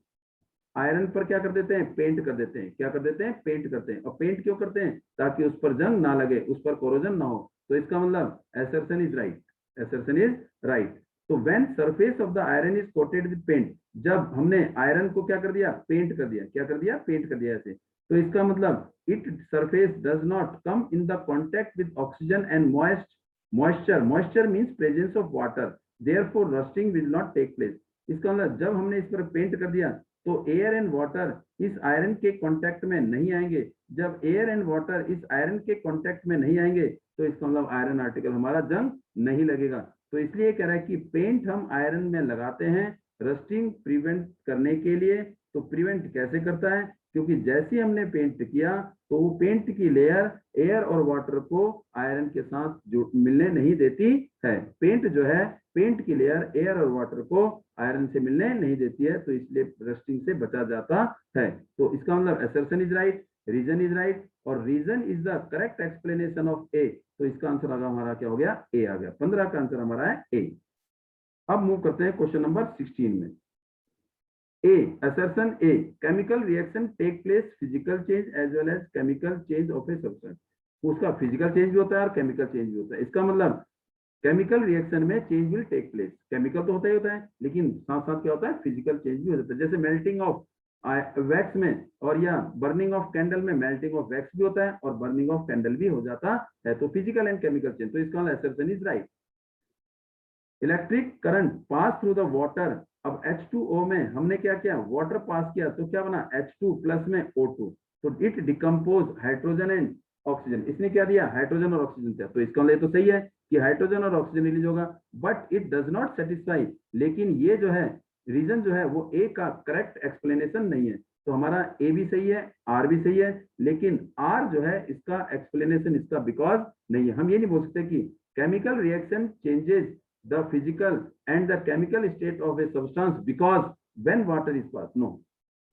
आयरन पर क्या कर देते हैं, पेंट कर देते हैं। क्या कर देते हैं, पेंट करते हैं। और पेंट क्यों करते हैं, ताकि उस पर जंग ना लगे, उस पर कोरोजन ना हो। तो इसका मतलब assertion is right, assertion is right. तो when surface of the iron is coated with paint, जब हमने आयरन को क्या कर दिया, पेंट कर दिया। क्या कर दिया, पेंट कर दिया ऐसे। तो इसका मतलब it surface does not come in the contact with oxygen and moisture. Moisture means presence of water, therefore rusting will not take place. इसका मतलब जब हमने इस पर पेंट कर दिया तो एयर एंड वाटर इस आयरन के कांटेक्ट में नहीं आएंगे। जब एयर एंड वाटर इस आयरन के कांटेक्ट में नहीं आएंगे तो इसका मतलब आयरन आर्टिकल हमारा जंग नहीं लगेगा। तो इसलिए कह रहा है कि पेंट हम आयरन में लगाते हैं रस्टिंग प्रिवेंट करने के लिए। तो प्रिवेंट कैसे करता है, क्योंकि जैसे हमने पेंट किया तो वो पेंट की लेयर एयर और वाटर को आयरन के साथ मिलने नहीं देती है। पेंट जो है, पेंट की लेयर एयर और वाटर को आयरन से मिलने नहीं देती है, तो इसलिए रस्टिंग से बचा जाता है। तो इसका मतलब assertion is right, reason is right, और reason is the correct explanation of A. तो इसका आंसर हमारा क्या हो गया, ए आ गया। 15 का आंसर हमारा है ए। अब मूव करते हैं क्वेश्चन नंबर 16 में। A, assertion A, chemical reaction take place physical change as well as chemical change of a substance। उसका फिजिकल चेंज भी होता है और केमिकल चेंज भी होता है। इसका मतलब केमिकल रिएक्शन में change will take place. Chemical तो होता ही होता है, लेकिन साथ साथ क्या होता है, फिजिकल चेंज भी हो जाता है। जैसे मेल्टिंग ऑफ वैक्स में और या बर्निंग ऑफ कैंडल में मेल्टिंग ऑफ वैक्स भी होता है और बर्निंग ऑफ कैंडल भी हो जाता है। तो फिजिकल एंड केमिकल चेंज। तो इसका मतलब assertion is right. Electric current pass through the water. अब H2O में हमने क्या किया, वाटर पास किया तो क्या बना, H2 प्लस में O2। तो it decompose hydrogen and oxygen. इसने क्या दिया, हाइड्रोजन और ऑक्सीजन दिया। तो इसका मतलब तो सही है कि हाइड्रोजन और ऑक्सीजन रिलीज होगा, but it does not satisfy. लेकिन ये जो है रीजन जो है वो ए का करेक्ट एक्सप्लेनेशन नहीं है। तो हमारा ए भी सही है, आर भी सही है, लेकिन आर जो है इसका एक्सप्लेनेशन इसका बिकॉज नहीं है। हम ये नहीं बोल सकते कि chemical reaction changes the physical and the chemical state of a substance because when water is passed, no।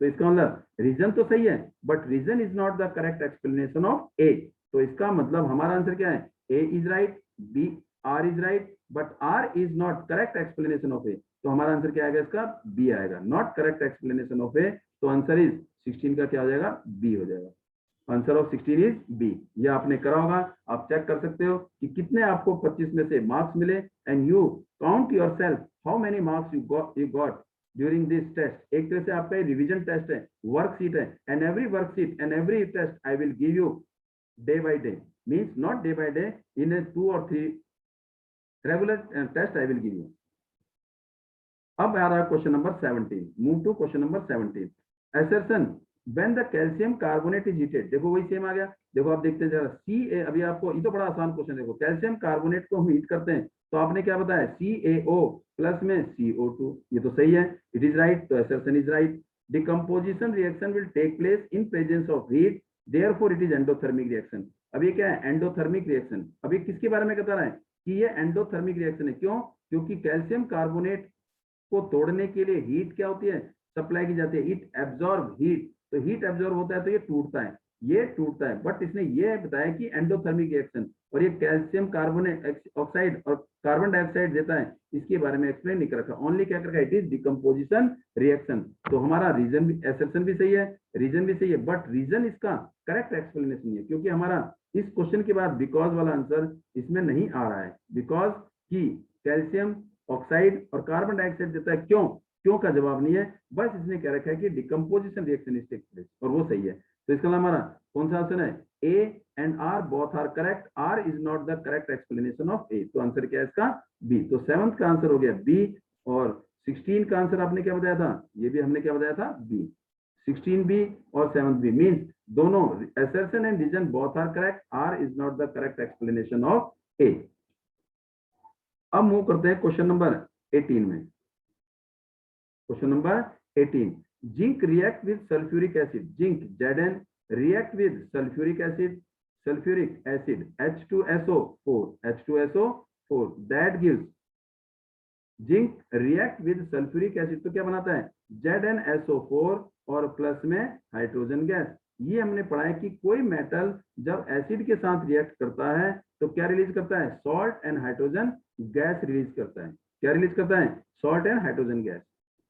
तो इसका मतलब रीजन तो सही है, but reason is not the correct explanation of A. तो इसका मतलब हमारा आंसर क्या है, A is right, B R is right, but R is not correct explanation of A. तो हमारा आंसर क्या आएगा, इसका बी आएगा, not correct explanation of A. तो आंसर इज 16 का क्या हो जाएगा, बी हो जाएगा। Answer of 16 is B. ये आपने करा होगा, आप चेक कर सकते हो कि कितने आपको 25 में से मार्क्स मिले, and you count yourself how many marks you got during this test. एक तरह से आपका रिवीजन टेस्ट है, वर्कशीट है, and every worksheet and every test I will give you day by day, means not day by day, in 2 or 3 regular test I will give you. अब आ रहा है question number 17। Move to question number 17। assertion when the calcium carbonate is heated। देखो वही सेम आ गया। देखो आप देखते हैं जरा CA, अभी आपको ये तो बड़ा आसान क्वेश्चन। देखो कैल्शियम कार्बोनेट को हम हीट करते हैं तो आपने क्या बताया, CaO प्लस में CO2। ये तो सही है, इट इज राइट। तो assertion is right. Decomposition reaction will take place in presence of heat, therefore it is endothermic reaction. अब ये क्या है, एंडोथर्मिक रिएक्शन। अब ये किसके बारे में बता रहा है कि ये एंडोथर्मिक रिएक्शन है। क्यों, क्योंकि कैल्शियम कार्बोनेट को तोड़ने के लिए हीट क्या होती है, सप्लाई की जाती है। It absorb heat. तो हीट एब्जॉर्ब होता है तो ये टूटता है, ये टूटता है। बट इसने ये बताया कि एंडोथर्मिक रिएक्शन, और ये कैल्शियम कार्बोनेट ऑक्साइड और कार्बन डाइऑक्साइड देता है, इसके बारे में एक्सप्लेन नहीं कर रखा। ओनली क्या कर रखा है, इट इज डिकम्पोजिशन रिएक्शन। तो हमारा रीजन भी, assertion भी सही है, रीजन भी सही है, बट रीजन इसका करेक्ट एक्सप्लेनेशन नहीं है, क्योंकि हमारा इस क्वेश्चन के बाद बिकॉज वाला आंसर इसमें नहीं आ रहा है। बिकॉज की कैल्शियम ऑक्साइड और कार्बन डाइऑक्साइड देता है, क्यों का जवाब नहीं है, बस इसने क्या रखा है कि decomposition reaction is take place, और वो सही है। तो इसका हमारा कौन सा ऑप्शन है, A and R both are correct. R is not the correct explanation of A. तो आंसर क्या है इसका, बी। तो 7th का आंसर हो गया बी, और 16 का आंसर आपने क्या बताया था, ये भी हमने क्या बताया था, बी। 16 बी और 7th बी, मीन्स दोनों assertion and reason both are correct. R is not the correct explanation of A. अब मूव करते हैं क्वेश्चन नंबर 18 में। Question number 18, zinc react with sulphuric acid, zinc Zn react with sulfuric acid, H2SO4, that gives zinc react with sulphuric acid, तो क्या बनाता है ZnSO4 और प्लस में हाइड्रोजन गैस। ये हमने पढ़ा है कि कोई मेटल जब एसिड के साथ रिएक्ट करता है तो क्या रिलीज करता है, salt and hydrogen gas release करता है। क्या रिलीज करता है, सॉल्ट एंड हाइड्रोजन गैस।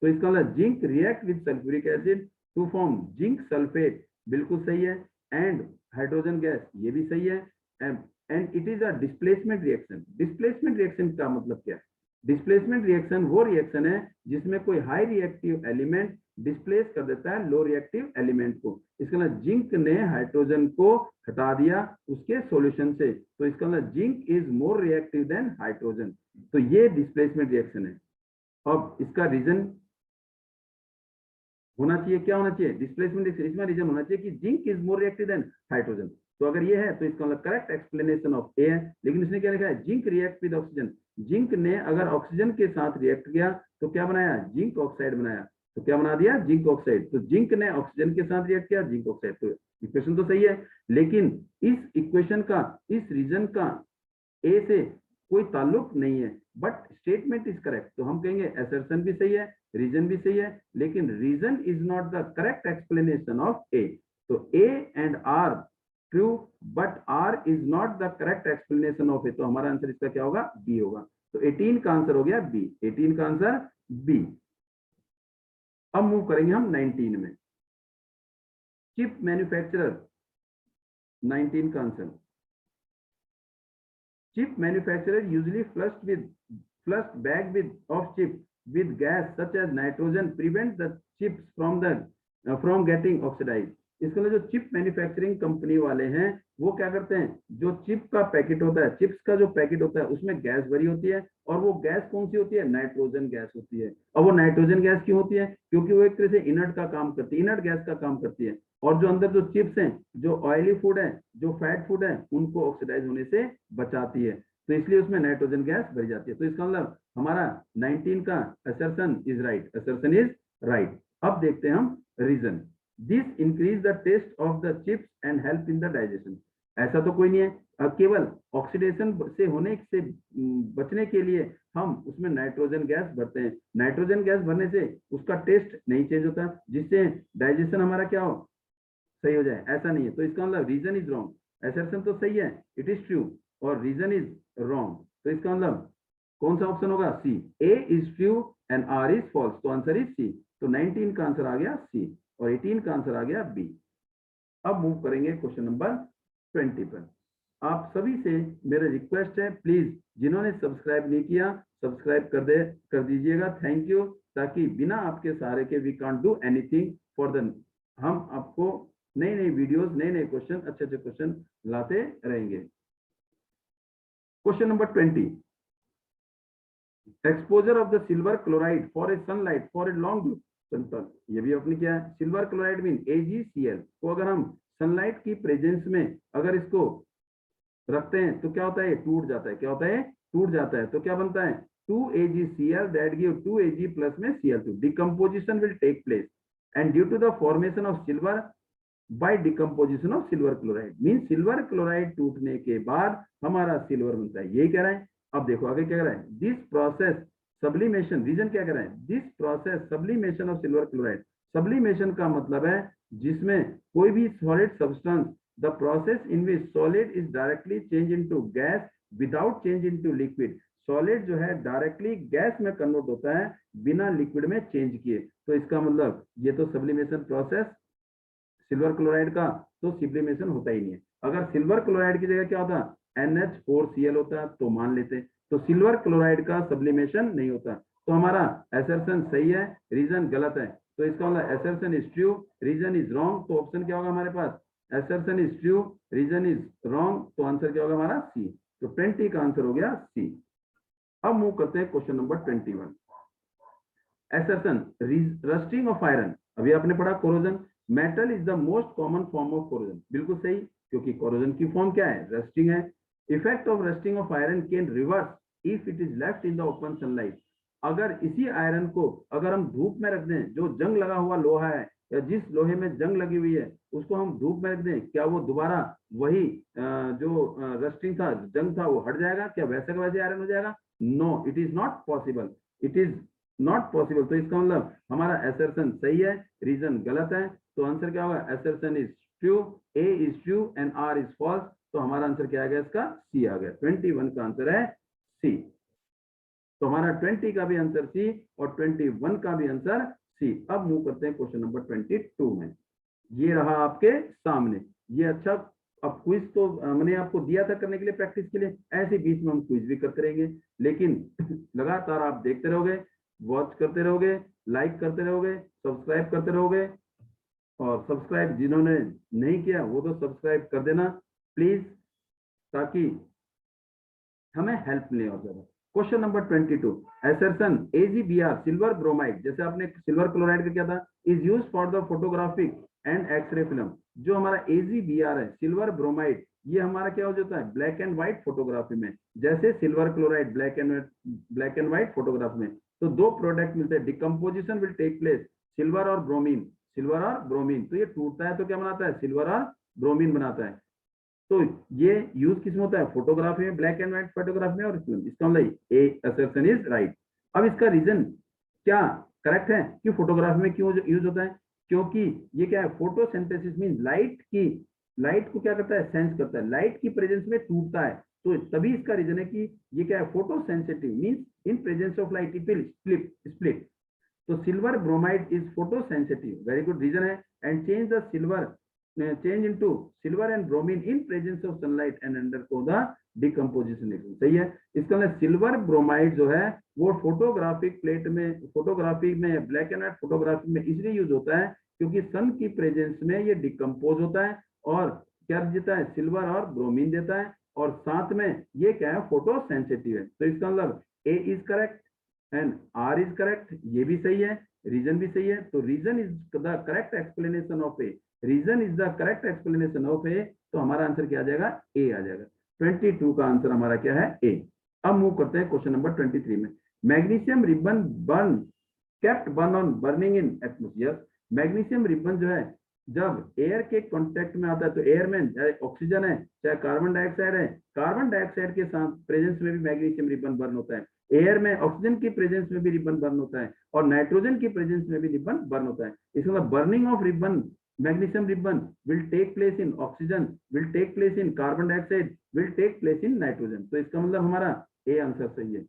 तो इसका मतलब zinc react with sulphuric acid to form zinc sulphate, बिल्कुल सही है, एंड हाइड्रोजन गैस, ये भी सही है, and it is a displacement reaction. Displacement reaction का मतलब क्या है, डिस्प्लेसमेंट रिएक्शन वो रिएक्शन है जिसमें कोई हाई रिएक्टिव एलिमेंट डिस्प्लेस कर देता है लो रिएक्टिव एलिमेंट को। इसका मतलब जिंक ने हाइड्रोजन को हटा दिया उसके सॉल्यूशन से, तो इसका मतलब zinc is more reactive than hydrogen, तो ये डिस्प्लेसमेंट रिएक्शन है। अब इसका रीजन होना चाहिए, क्या होना चाहिए, डिस्प्लेसमेंट रिएक्शन, इसमें रीजन होना चाहिए कि zinc is more reactive than hydrogen. तो अगर ये है तो इसका मतलब करेक्ट एक्सप्लेनेशन ऑफ ए है, लेकिन इसने क्या लिखा है, zinc react with oxygen. Zinc ने अगर ऑक्सीजन के साथ रिएक्ट किया तो क्या बनाया, जिंक ऑक्साइड बनाया, तो क्या बना दिया, जिंक ऑक्साइड। तो जिंक ने ऑक्सीजन के साथ रिएक्ट किया, जिंक ऑक्साइड। तो इक्वेशन तो सही है, लेकिन इस इक्वेशन का, इस रीजन का ए से कोई ताल्लुक नहीं है, बट स्टेटमेंट इज करेक्ट। तो हम कहेंगे असर्शन भी सही है, रीजन भी सही है, लेकिन reason is not the correct explanation of A. तो A and R true, but R is not the correct explanation of A. तो हमारा आंसर इसका क्या होगा, बी होगा। तो 18 का आंसर हो गया बी, 18 का आंसर बी। अब मूव करेंगे हम 19 में, चिप मैन्युफैक्चरर, 19 का answer, chip manufacturer usually flushed bag of chips with gas such as nitrogen prevent the chips from getting oxidized। इसके लिए जो चिप मैन्युफैक्चरिंग कंपनी वाले हैं वो क्या करते हैं, जो चिप का पैकेट होता है, चिप्स का जो पैकेट होता है उसमें गैस भरी होती है, और वो गैस कौन सी होती है, नाइट्रोजन गैस होती है। और वो नाइट्रोजन गैस क्यों होती है, क्योंकि वो एक तरह से इनर्ट का काम करती है, इनर्ट गैस का काम करती है, और जो अंदर जो चिप्स हैं, जो ऑयली फूड है, जो फैट फूड है, उनको ऑक्सीडाइज होने से बचाती है, तो इसलिए उसमें नाइट्रोजन गैस भरी जाती है। तो इसका मतलब हमारा 19 का assertion is right, assertion is right. अब देखते हैं हम reason, this increase the taste of the chips and help in the digestion. ऐसा तो कोई नहीं है, केवल ऑक्सीडेशन से होने से बचने के लिए हम उसमें नाइट्रोजन गैस भरते हैं। नाइट्रोजन गैस भरने से उसका टेस्ट नहीं चेंज होता, जिससे डाइजेशन हमारा क्या हो, सही हो जाए, ऐसा नहीं है। तो इसका मतलब रीजन इज रॉन्ग, असर्शन तो सही है, इट इज ट्रू, और रीजन इज रॉन्ग। तो इसका मतलब कौन सा ऑप्शन होगा, C, A is true and R is false, तो आंसर इज सी। तो 19 का आंसर आ गया सी, और 18 का आंसर आ गया बी। अब मूव करेंगे क्वेश्चन नंबर 20 पर। आप सभी से मेरा रिक्वेस्ट है, प्लीज जिन्होंने सब्सक्राइब नहीं किया सब्सक्राइब कर दीजिएगा, थैंक यू, ताकि बिना आपके सहारे के we can't do anything for the, हम आपको नई नई वीडियोस, नए नए क्वेश्चन, अच्छे अच्छे क्वेश्चन लाते रहेंगे। Question number 20, exposure of the silver chloride for a sunlight for a long, ये भी अपने क्या है, सिल्वर क्लोराइड मीन AgCl को अगर हम सनलाइट की प्रेजेंस में अगर इसको रखते हैं तो क्या होता है, टूट जाता है। क्या होता है, टूट जाता है। तो क्या बनता है, 2AgCl that give 2Ag plus में Cl2, decomposition will take place and due to the formation of silver by decomposition of silver chloride, means silver chloride टूटने के बाद हमारा सिल्वर बनता है, यही कह रहा है। अब देखो आगे क्या कह रहा है, दिस प्रोसेस सब्लिमेशन, रीजन क्या कह रहा है, this process sublimation of silver chloride. Sublimation का मतलब है जिसमें कोई भी solid substance, the process in which solid is directly change into gas without change into liquid. Solid जो है डायरेक्टली गैस में कन्वर्ट होता है बिना लिक्विड में चेंज किए। तो इसका मतलब ये तो सब्लिमेशन प्रोसेस सिल्वर क्लोराइड का तो सब्लिमेशन होता ही नहीं है। अगर सिल्वर क्लोराइड की जगह क्या होता, NH4Cl होता तो मान लेते, तो सिल्वर क्लोराइड का सब्लिमेशन नहीं होता। तो हमारा असर्शन सही है, रीजन गलत है। तो इसका मतलब assertion is true, reason is wrong. तो ऑप्शन क्या होगा हमारे पास, assertion is true, reason is wrong, तो आंसर क्या होगा हमारा सी। तो 20 का आंसर हो गया सी। अब मूव करते हैं question number 21, assertion, rusting of iron. अभी आपने पढ़ा corrosion, metal is the most common form of corrosion, बिल्कुल सही, क्योंकि कोरोजन की फॉर्म क्या है, रस्टिंग है। Effect of rusting of iron can reverse if it is left in the open sunlight. अगर इसी आयरन को अगर हम धूप में रख दें, जो जंग लगा हुआ लोहा है या जिस लोहे में जंग लगी हुई है उसको हम धूप में रख दें, क्या वो दोबारा वही जो रस्टिंग था, जंग था, वो हट जाएगा? क्या वैसे का वैसे आयरन हो जाएगा? No, it is not possible, it is not possible. तो इसका मतलब हमारा असर्शन सही है, रीजन गलत है। तो आंसर क्या होगा? Assertion is true, A is true and R is false. तो हमारा आंसर क्या आ गया? इसका सी आ गया। 21 का आंसर है सी। तो हमारा 20 का भी आंसर सी और 21 का भी आंसर सी। अब मूव करते हैं क्वेश्चन नंबर 22 में। ये रहा आपके सामने। ये अच्छा, अब क्विज तो मैंने आपको दिया था करने के लिए, प्रैक्टिस के लिए, ऐसे बीच में हम क्विज भी करते रहेंगे, लेकिन लगातार आप देखते रहोगे, वॉच करते रहोगे, लाइक करते रहोगे, सब्सक्राइब करते रहोगे। और सब्सक्राइब जिन्होंने नहीं किया वो तो सब्सक्राइब कर देना प्लीज, ताकि हमें हेल्प मिले और ज्यादा। Question number 22, assertion AgBr silver bromide, जैसे आपने सिल्वर क्लोराइड का किया था, is use for the photographic and X ray film. जो हमारा AgBr है, सिल्वर ब्रोमाइड, ये हमारा क्या हो जाता है? ब्लैक एंड व्हाइट फोटोग्राफी में, जैसे silver chloride black and white photography में। तो दो प्रोडक्ट मिलते हैं, decomposition will take place, silver और ब्रोमीन, सिल्वर और ब्रोमीन। तो ये टूटता है तो क्या बनाता है? सिल्वर और ब्रोमीन बनाता है। तो ये यूज किस में होता है? फोटोग्राफी में, ब्लैक एंड व्हाइट फोटोग्राफी में और फिल्म। इसका मतलब ए असर्शन इज राइट। अब इसका रीजन क्या करेक्ट है कि फोटोग्राफी में क्यों यूज होता है? क्योंकि ये क्या है? फोटोसिंथेसिस मीन लाइट को क्या करता है? सेंस करता है, लाइट की प्रेजेंस में टूटता है। तो तभी इसका रीजन है कि ये क्या है? Photosensitive mean in presence of light it will split. तो silver bromide is photosensitive, very good reason है। And change into silver and bromine in presence of sunlight and undergo the decomposition reaction। सही है। इसका मतलब सिल्वर ब्रोमाइड जो है वो फोटोग्राफिक प्लेट में, फोटोग्राफी में, ब्लैक एंड व्हाइट फोटोग्राफी में इसलिए यूज होता है क्योंकि सन की प्रेजेंस में ये डिकम्पोज होता है और क्या देता है? सिल्वर और ब्रोमीन देता है, और साथ में ये क्या है? फोटो सेंसिटिव है। तो इसका मतलब A is correct and R is correct, ये भी सही है, रीजन भी सही है। तो reason is the correct explanation of A, reason is the correct explanation of A. तो हमारा आंसर क्या आ जाएगा? ए आ जाएगा। 22 का आंसर हमारा क्या है? ए। अब मूव करते हैं क्वेश्चन नंबर 23 में। Magnesium ribbon burn kept burn on burning in atmosphere. Magnesium ribbon जो है जब एयर के कांटेक्ट में आता है, तो एयर में चाहे ऑक्सीजन है चाहे कार्बन डाइऑक्साइड है, कार्बन डाइऑक्साइड के साथ प्रेजेंस में भी मैग्नीशियम रिबन बर्न होता है। एयर में ऑक्सीजन की प्रेजेंस में भी रिबन बर्न होता है और नाइट्रोजन की प्रेजेंस में भी रिबन बर्न होता है। इसका मतलब burning of ribbon, magnesium ribbon will take place in oxygen, will take place in carbon dioxide, will take place in nitrogen। तो इसका मतलब हमारा ए आंसर सही है।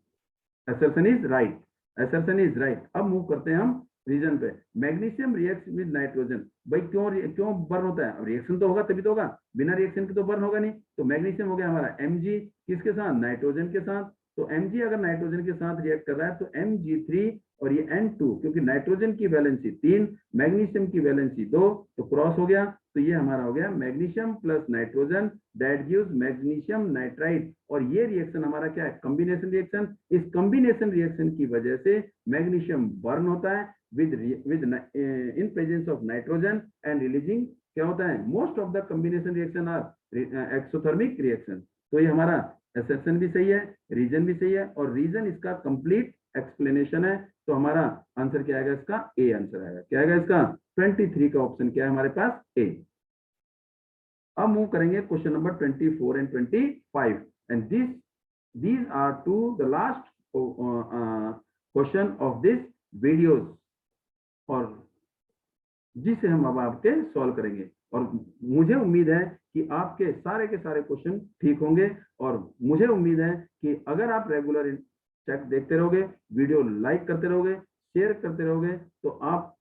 assertion is right, assertion is right। अब मूव करते हैं हम रीजन पे। मैग्नीशियम रिएक्ट विद नाइट्रोजन, भाई क्यों बर्न होता है? रिएक्शन तो होगा तभी तो होगा, बिना रिएक्शन के तो बर्न होगा नहीं। तो मैग्नीशियम हो गया हमारा Mg, किसके साथ? नाइट्रोजन के साथ। तो Mg अगर नाइट्रोजन के साथ रिएक्ट कर रहा है तो Mg3 और ये N2, क्योंकि नाइट्रोजन की वैलेंसी 3, मैग्नीशियम की वैलेंसी 2, तो क्रॉस हो गया। तो ये हमारा हो गया magnesium plus nitrogen, that gives magnesium nitride. और ये रिएक्शन हमारा क्या है? Combination reaction. इस कॉम्बिनेशन रिएक्शन की वजह से मैग्नीशियम बर्न होता है with in presence of nitrogen and releasing क्या होता है? Most of the combination reaction are exothermic reaction. तो ये हमारा असर्शन भी सही है, रीजन भी सही है, और रीजन इसका कंप्लीट एक्सप्लेनेशन है। तो हमारा आंसर क्या आएगा? इसका ए आंसर आएगा। क्या आएगा इसका? 23 का ऑप्शन क्या है हमारे पास? ए। अब मूव करेंगे question number 24 and 25 and these are two the last question of this videos, और जिसे हम अब आपके सॉल्व करेंगे। और मुझे उम्मीद है कि आपके के सारे क्वेश्चन ठीक होंगे, और मुझे उम्मीद है कि अगर आप रेगुलर चेक देखते रहोगे, वीडियो लाइक करते रहोगे, शेयर करते रहोगे, तो आप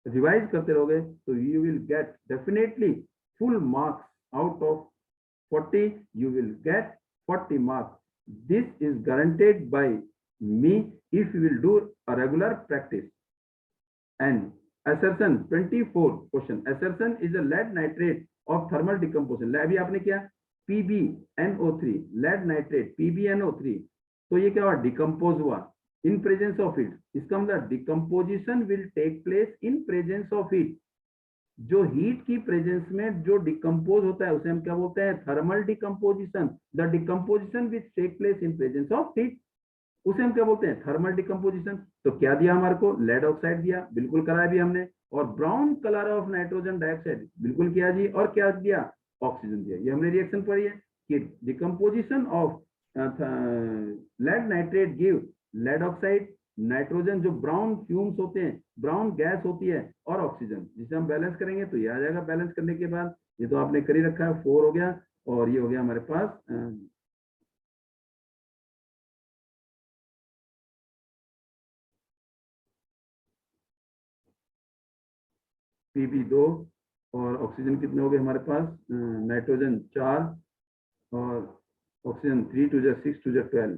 रिवाइज करते रहोगे, तो you will get definitely full marks out of 40, you will get 40 marks. This is guaranteed by me if you will do a regular practice. And assertion 24 question, assertion is a lead nitrate of thermal decomposition। अभी आपने क्या? PbNO3, lead nitrate PbNO3, तो ये क्या हुआ? डिकम्पोज हुआ इन प्रेजेंस ऑफ हीट। इसका मतलब decomposition will take place in presence of heat. जो हीट की प्रेजेंस में जो डिकम्पोज होता है उसे हम क्या बोलते हैं? Thermal decomposition. The decomposition which take place in presence of heat. उसे हम क्या बोलते हैं, थर्मल डिकम्पोजिशन। तो क्या दिया हमारे को, लेड ऑक्साइड दिया, बिल्कुल कराया भी हमने, और brown colour of nitrogen dioxide बिल्कुल किया जी, और क्या दिया, ऑक्सीजन दिया। ये हमने रिएक्शन पढ़ी है कि decomposition of lead nitrate give lead oxide, nitrogen जो ब्राउन फ्यूम्स होते हैं, ब्राउन गैस होती है, और ऑक्सीजन, जिसे हम बैलेंस करेंगे तो ये आ जाएगा। बैलेंस करने के बाद ये तो आपने कर ही रखा है, 4 हो गया, और ये हो गया हमारे पास पीबी 2, और ऑक्सीजन कितने हो गए हमारे पास, नाइट्रोजन 4, और ऑक्सीजन 3 टू जा 6 टू जा 12,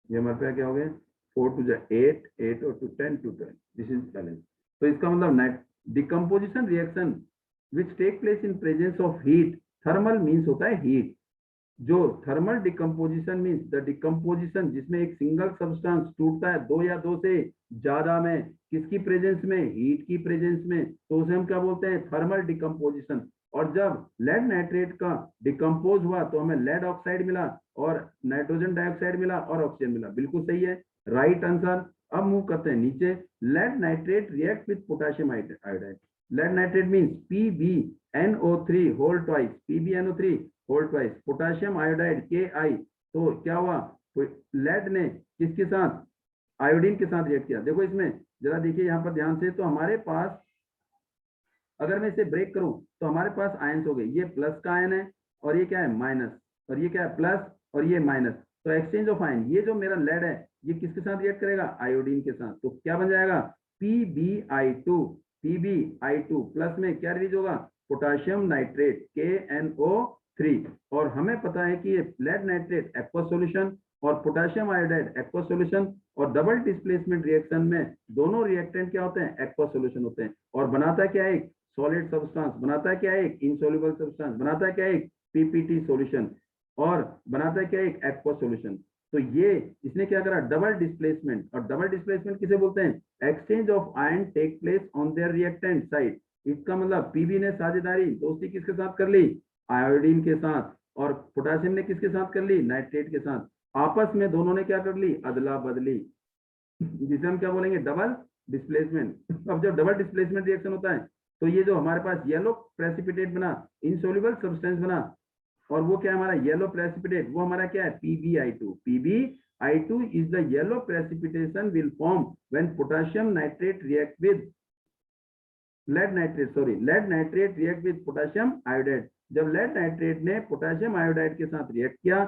ये हमारे पास क्या हो गए, 4 टू जा 8, 8 और 2 10 टू 12, दिस इज बैलेंस। तो इसका मतलब नाइट decomposition reaction which take place in presence of heat, thermal means होता है हीट। जो thermal decomposition means the decomposition जिसमें एक सिंगल सब्सटेंस टूटता है दो या दो से ज्यादा में, किसकी प्रेजेंस में, हीट की प्रेजेंस में, तो उसे हम क्या बोलते हैं, थर्मल डिकम्पोजिशन। और जब लेड नाइट्रेट का डिकम्पोज हुआ तो हमें लेड ऑक्साइड मिला, और नाइट्रोजन डाइऑक्साइड मिला, और ऑक्सीजन मिला, बिल्कुल सही है, राइट आंसर। अब मूव करते हैं नीचे, lead nitrate react with potassium iodide. Lead nitrate means PbNO3 whole twice, PbNO3 whole twice, potassium iodide Ki। तो क्या हुआ, लेड ने किसके साथ, आयोडीन के साथ रिएक्ट किया। देखो इसमें जरा देखिए यहाँ पर ध्यान से, तो हमारे पास अगर मैं इसे ब्रेक करूं तो हमारे पास आयंस हो गए, ये प्लस का आयन है, और ये क्या है, माइनस, और ये क्या है, प्लस, और ये माइनस। तो एक्सचेंज ऑफ आयन, ये जो मेरा लेड है ये किसके साथ रिएक्ट करेगा, आयोडीन के साथ। तो क्या बन जाएगा, PbI2, PbI2 प्लस में क्या रिलीज होगा, पोटेशियम नाइट्रेट KNO3। और हमें पता है कि ये लेड नाइट्रेट एक्वस सॉल्यूशन और पोटेशियम आयोडाइड एक्वस सॉल्यूशन, और डबल डिस्प्लेसमेंट रिएक्शन में दोनों रिएक्टेंट क्या होते हैं, एक्वस सॉल्यूशन होते हैं। और बनाता क्या है, एक सॉलिड सब्सटेंस, बनाता है क्या है, एक इनसॉल्युबल सब्सटेंस, बनाता है क्या है, एक PPT सॉल्यूशन, और बनाता है क्या है, एक एक्वस सॉल्यूशन। तो ये इसने क्या करा, डबल डिस्प्लेसमेंट। और डबल डिस्प्लेसमेंट किसे बोलते हैं, exchange of ion take place on their reactant side. इसका मतलब पीबी ने साझेदारी दोस्ती किसके साथ कर ली, आयोडीन के साथ, और पोटेशियम ने किसके साथ कर ली, नाइट्रेट के साथ। आपस में दोनों ने क्या कर ली, अदला बदली, जिसे हम क्या बोलेंगे, डबल डिस्प्लेसमेंट। अब जब डबल डिस्प्लेसमेंट रिएक्शन होता है तो ये जो हमारे पास येलो प्रेसिपिटेट बना, इनसॉल्युबल सब्सटेंस बना, और वो क्या हमारा येलो प्रेसिपिटेट, वो हमारा क्या है, PbI2। PbI2 is the yellow precipitation will form when potassium nitrate react with lead nitrate, sorry, lead nitrate react with potassium iodide. जब लेड नाइट्रेट ने पोटेशियम आयोडाइड के साथ रिएक्ट किया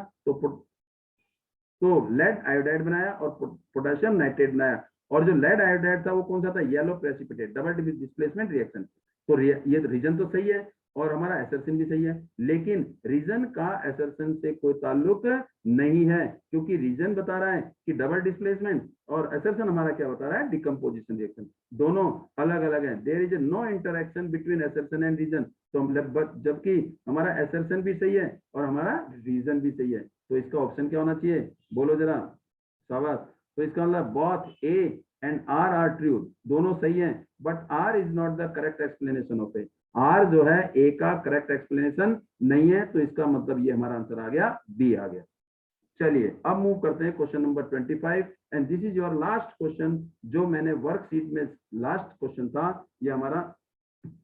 तो लेड आयोडाइड बनाया और पोटेशियम नाइट्रेट बनाया, और जो लेड आयोडाइड था वो कौन सा था, yellow precipitate, double displacement reaction. तो ये रीजन तो सही है, और हमारा असर्शन भी सही है, लेकिन रीजन का असर्शन से कोई ताल्लुक नहीं है, क्योंकि रीजन बता रहा है कि डबल डिस्प्लेसमेंट, और असर्शन हमारा क्या बता रहा है, डिकम्पोजिशन रिएक्शन। दोनों अलग अलग है, there is no interaction between assertion and reason. तो जबकि हमारा असर्शन भी सही है और हमारा रीजन भी सही है, तो इसका ऑप्शन क्या होना चाहिए, बोलो जरा, शाबाश। तो इसका मतलब both A and R are true, दोनों सही हैं, but R is not the correct explanation of A. R जो है A का करेक्ट एक्सप्लेनेशन नहीं है, तो इसका मतलब ये हमारा आंसर आ गया, B आ गया। चलिए अब मूव करते हैं question number 25, and this is your last question, जो मैंने वर्कशीट में लास्ट क्वेश्चन था, ये हमारा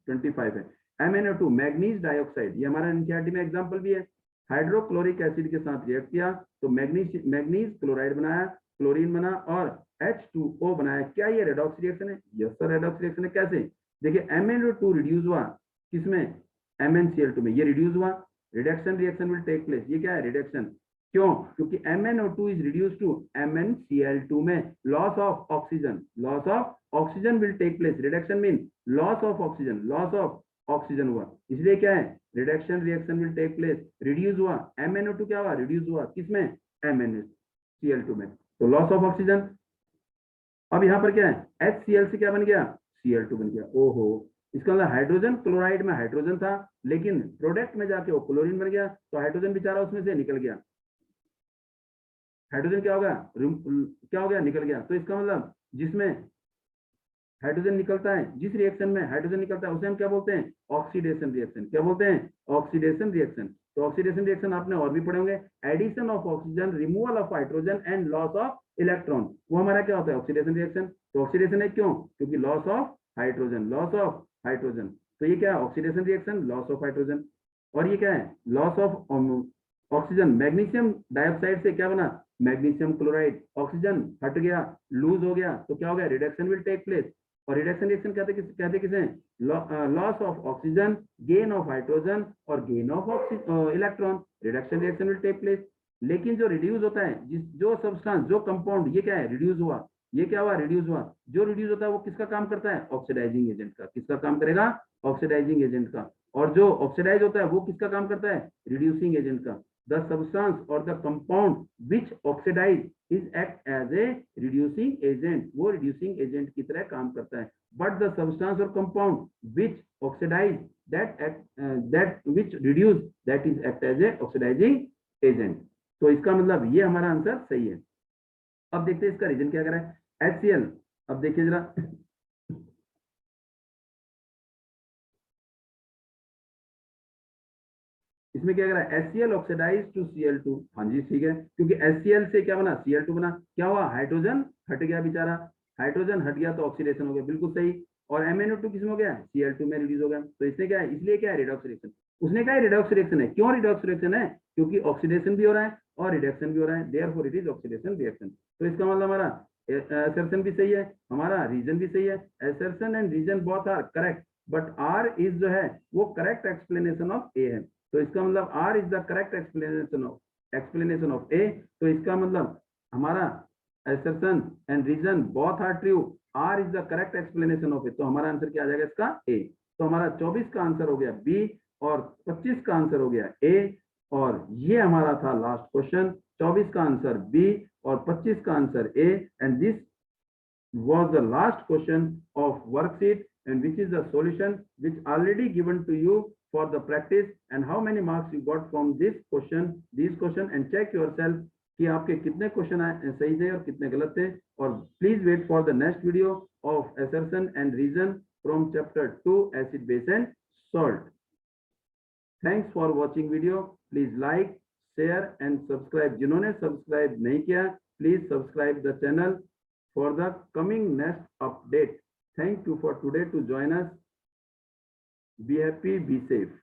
25 है। MnO2 मैग्नीज डाइऑक्साइड, ये हमारा एनसीईआरटी में एग्जांपल भी है, हाइड्रोक्लोरिक एसिड के साथ रिएक्ट किया तो मैग्नीज क्लोराइड बनाया, क्लोरीन बना, और H2O बनाया। क्या ये रेडॉक्स रिएक्शन है, यस सर रेडॉक्स रिएक्शन है। कैसे, देखिए MnO2 रिड्यूस हुआ किसमें, MnCl2 में, ये रिड्यूस हुआ, reduction reaction will take place, ये क्या है, रिडक्शन। क्यों, क्योंकि MnO2 is reduce to MnCl2 में, loss of oxygen, loss of oxygen will take place, reduction mean loss of oxygen, loss of oxygen हुआ, इसलिए क्या है, reduction reaction will take place, reduce हुआ, MnO2 क्या हुआ, रिड्यूस हुआ किसमें, MnCl2 में, तो लॉस ऑफ ऑक्सीजन। अब यहाँ पर क्या है, HCl से क्या बन गया, Cl2 बन गया। ओहो, इसका मतलब हाइड्रोजन क्लोराइड में हाइड्रोजन था, लेकिन प्रोडक्ट में जाके वो क्लोरीन बन गया, तो हाइड्रोजन बेचारा उसमें से निकल गया, हाइड्रोजन क्या होगा, क्या हो गया, निकल गया। तो इसका मतलब जिसमें हाइड्रोजन निकलता है, जिस रिएक्शन में हाइड्रोजन निकलता है उसे हम क्या बोलते हैं, ऑक्सीडेशन रिएक्शन। क्या बोलते हैं, ऑक्सीडेशन रिएक्शन। तो ऑक्सीडेशन रिएक्शन आपने और भी पढ़े होंगे, addition of oxygen, removal of hydrogen and loss of electron, वो हमारा क्या होता है, ऑक्सीडेशन रिएक्शन। तो ऑक्सीडेशन है क्यों, क्योंकि loss of hydrogen, loss of hydrogen, तो ये क्या है, oxidation reaction, loss of hydrogen. और ये क्या है, loss of oxygen, magnesium dioxide से क्या बना, मैग्नीशियम क्लोराइड, ऑक्सीजन हट गया, लूज हो गया, तो क्या हो गया, रिडक्शन विल टेक प्लेस। और रिडक्शन रिएक्शन कहते किसे, loss of oxygen, gain of hydrogen और gain of electron, reduction reaction will take place. लेकिन जो रिड्यूस होता है, जो सब्सटेंस, जो कंपाउंड, ये क्या है, रिड्यूस हुआ, ये क्या हुआ, रिड्यूस हुआ। जो रिड्यूस होता है वो किसका काम करता है, ऑक्सीडाइजिंग एजेंट का। किसका काम करेगा, ऑक्सीडाइजिंग एजेंट का। और जो ऑक्सीडाइज होता है वो किसका काम करता है, रिड्यूसिंग एजेंट का। The substance or the compound which oxidise is act as a reducing agent, वो रिड्यूसिंग एजेंट की तरह काम करता है। But the substance or compound which oxidise that which reduce, that is act as a oxidizing agent। तो इसका मतलब ये हमारा आंसर सही है। अब देखते हैं इसका रीजन क्या करा है, HCl। अब देखिए जरा, इसमें क्या करा है, HCl ऑक्सीडाइज टू Cl2। हाँ जी ठीक है, क्योंकि HCl से क्या बना, Cl2 बना। क्या हुआ, हाइड्रोजन हट गया बेचारा, हाइड्रोजन हट गया तो ऑक्सीडेशन हो गया, बिल्कुल सही। और MnO2 किसमें हो गया, Cl2 में रिड्यूस हो गया। तो इसने क्या है, इसलिए क्या है, रिडॉक्स रिएक्शन। उसने कहा रिडॉक्स रिएक्शन है, क्यों रिडॉक्स रिएक्शन है, क्योंकि ऑक्सीडेशन भी हो रहा है और रिडक्शन भी हो रहा है, therefore it is oxidation reaction. तो इसका मतलब हमारा assertion भी सही है, हमारा रीजन भी सही है। assertion and reason both are correct, but R is जो है वो करेक्ट एक्सप्लेनेशन ऑफ ए है। तो इसका मतलब R is the correct explanation of A. तो इसका मतलब हमारा assertion and reason both are true, R is the correct explanation of A. तो हमारा आंसर क्या आ जाएगा इसका, ए। तो हमारा 24 का आंसर हो गया बी और 25 का आंसर हो गया ए। और ये हमारा था लास्ट क्वेश्चन, 24 का आंसर बी और 25 का answer A. And this was the last question of worksheet, and which is the solution which already given to you for the practice, and how many marks you got from this question, these question, and check yourself कि आपके कितने क्वेश्चन आए सही थे और कितने गलत थे। और please wait for the next video of assertion and reason from chapter 2 acid base and salt। Thanks for watching video, please like, share and subscribe. जिन्होंने सब्सक्राइब नहीं किया, please subscribe the channel for the coming next update। Thank you for today to join us। Be happy, be safe।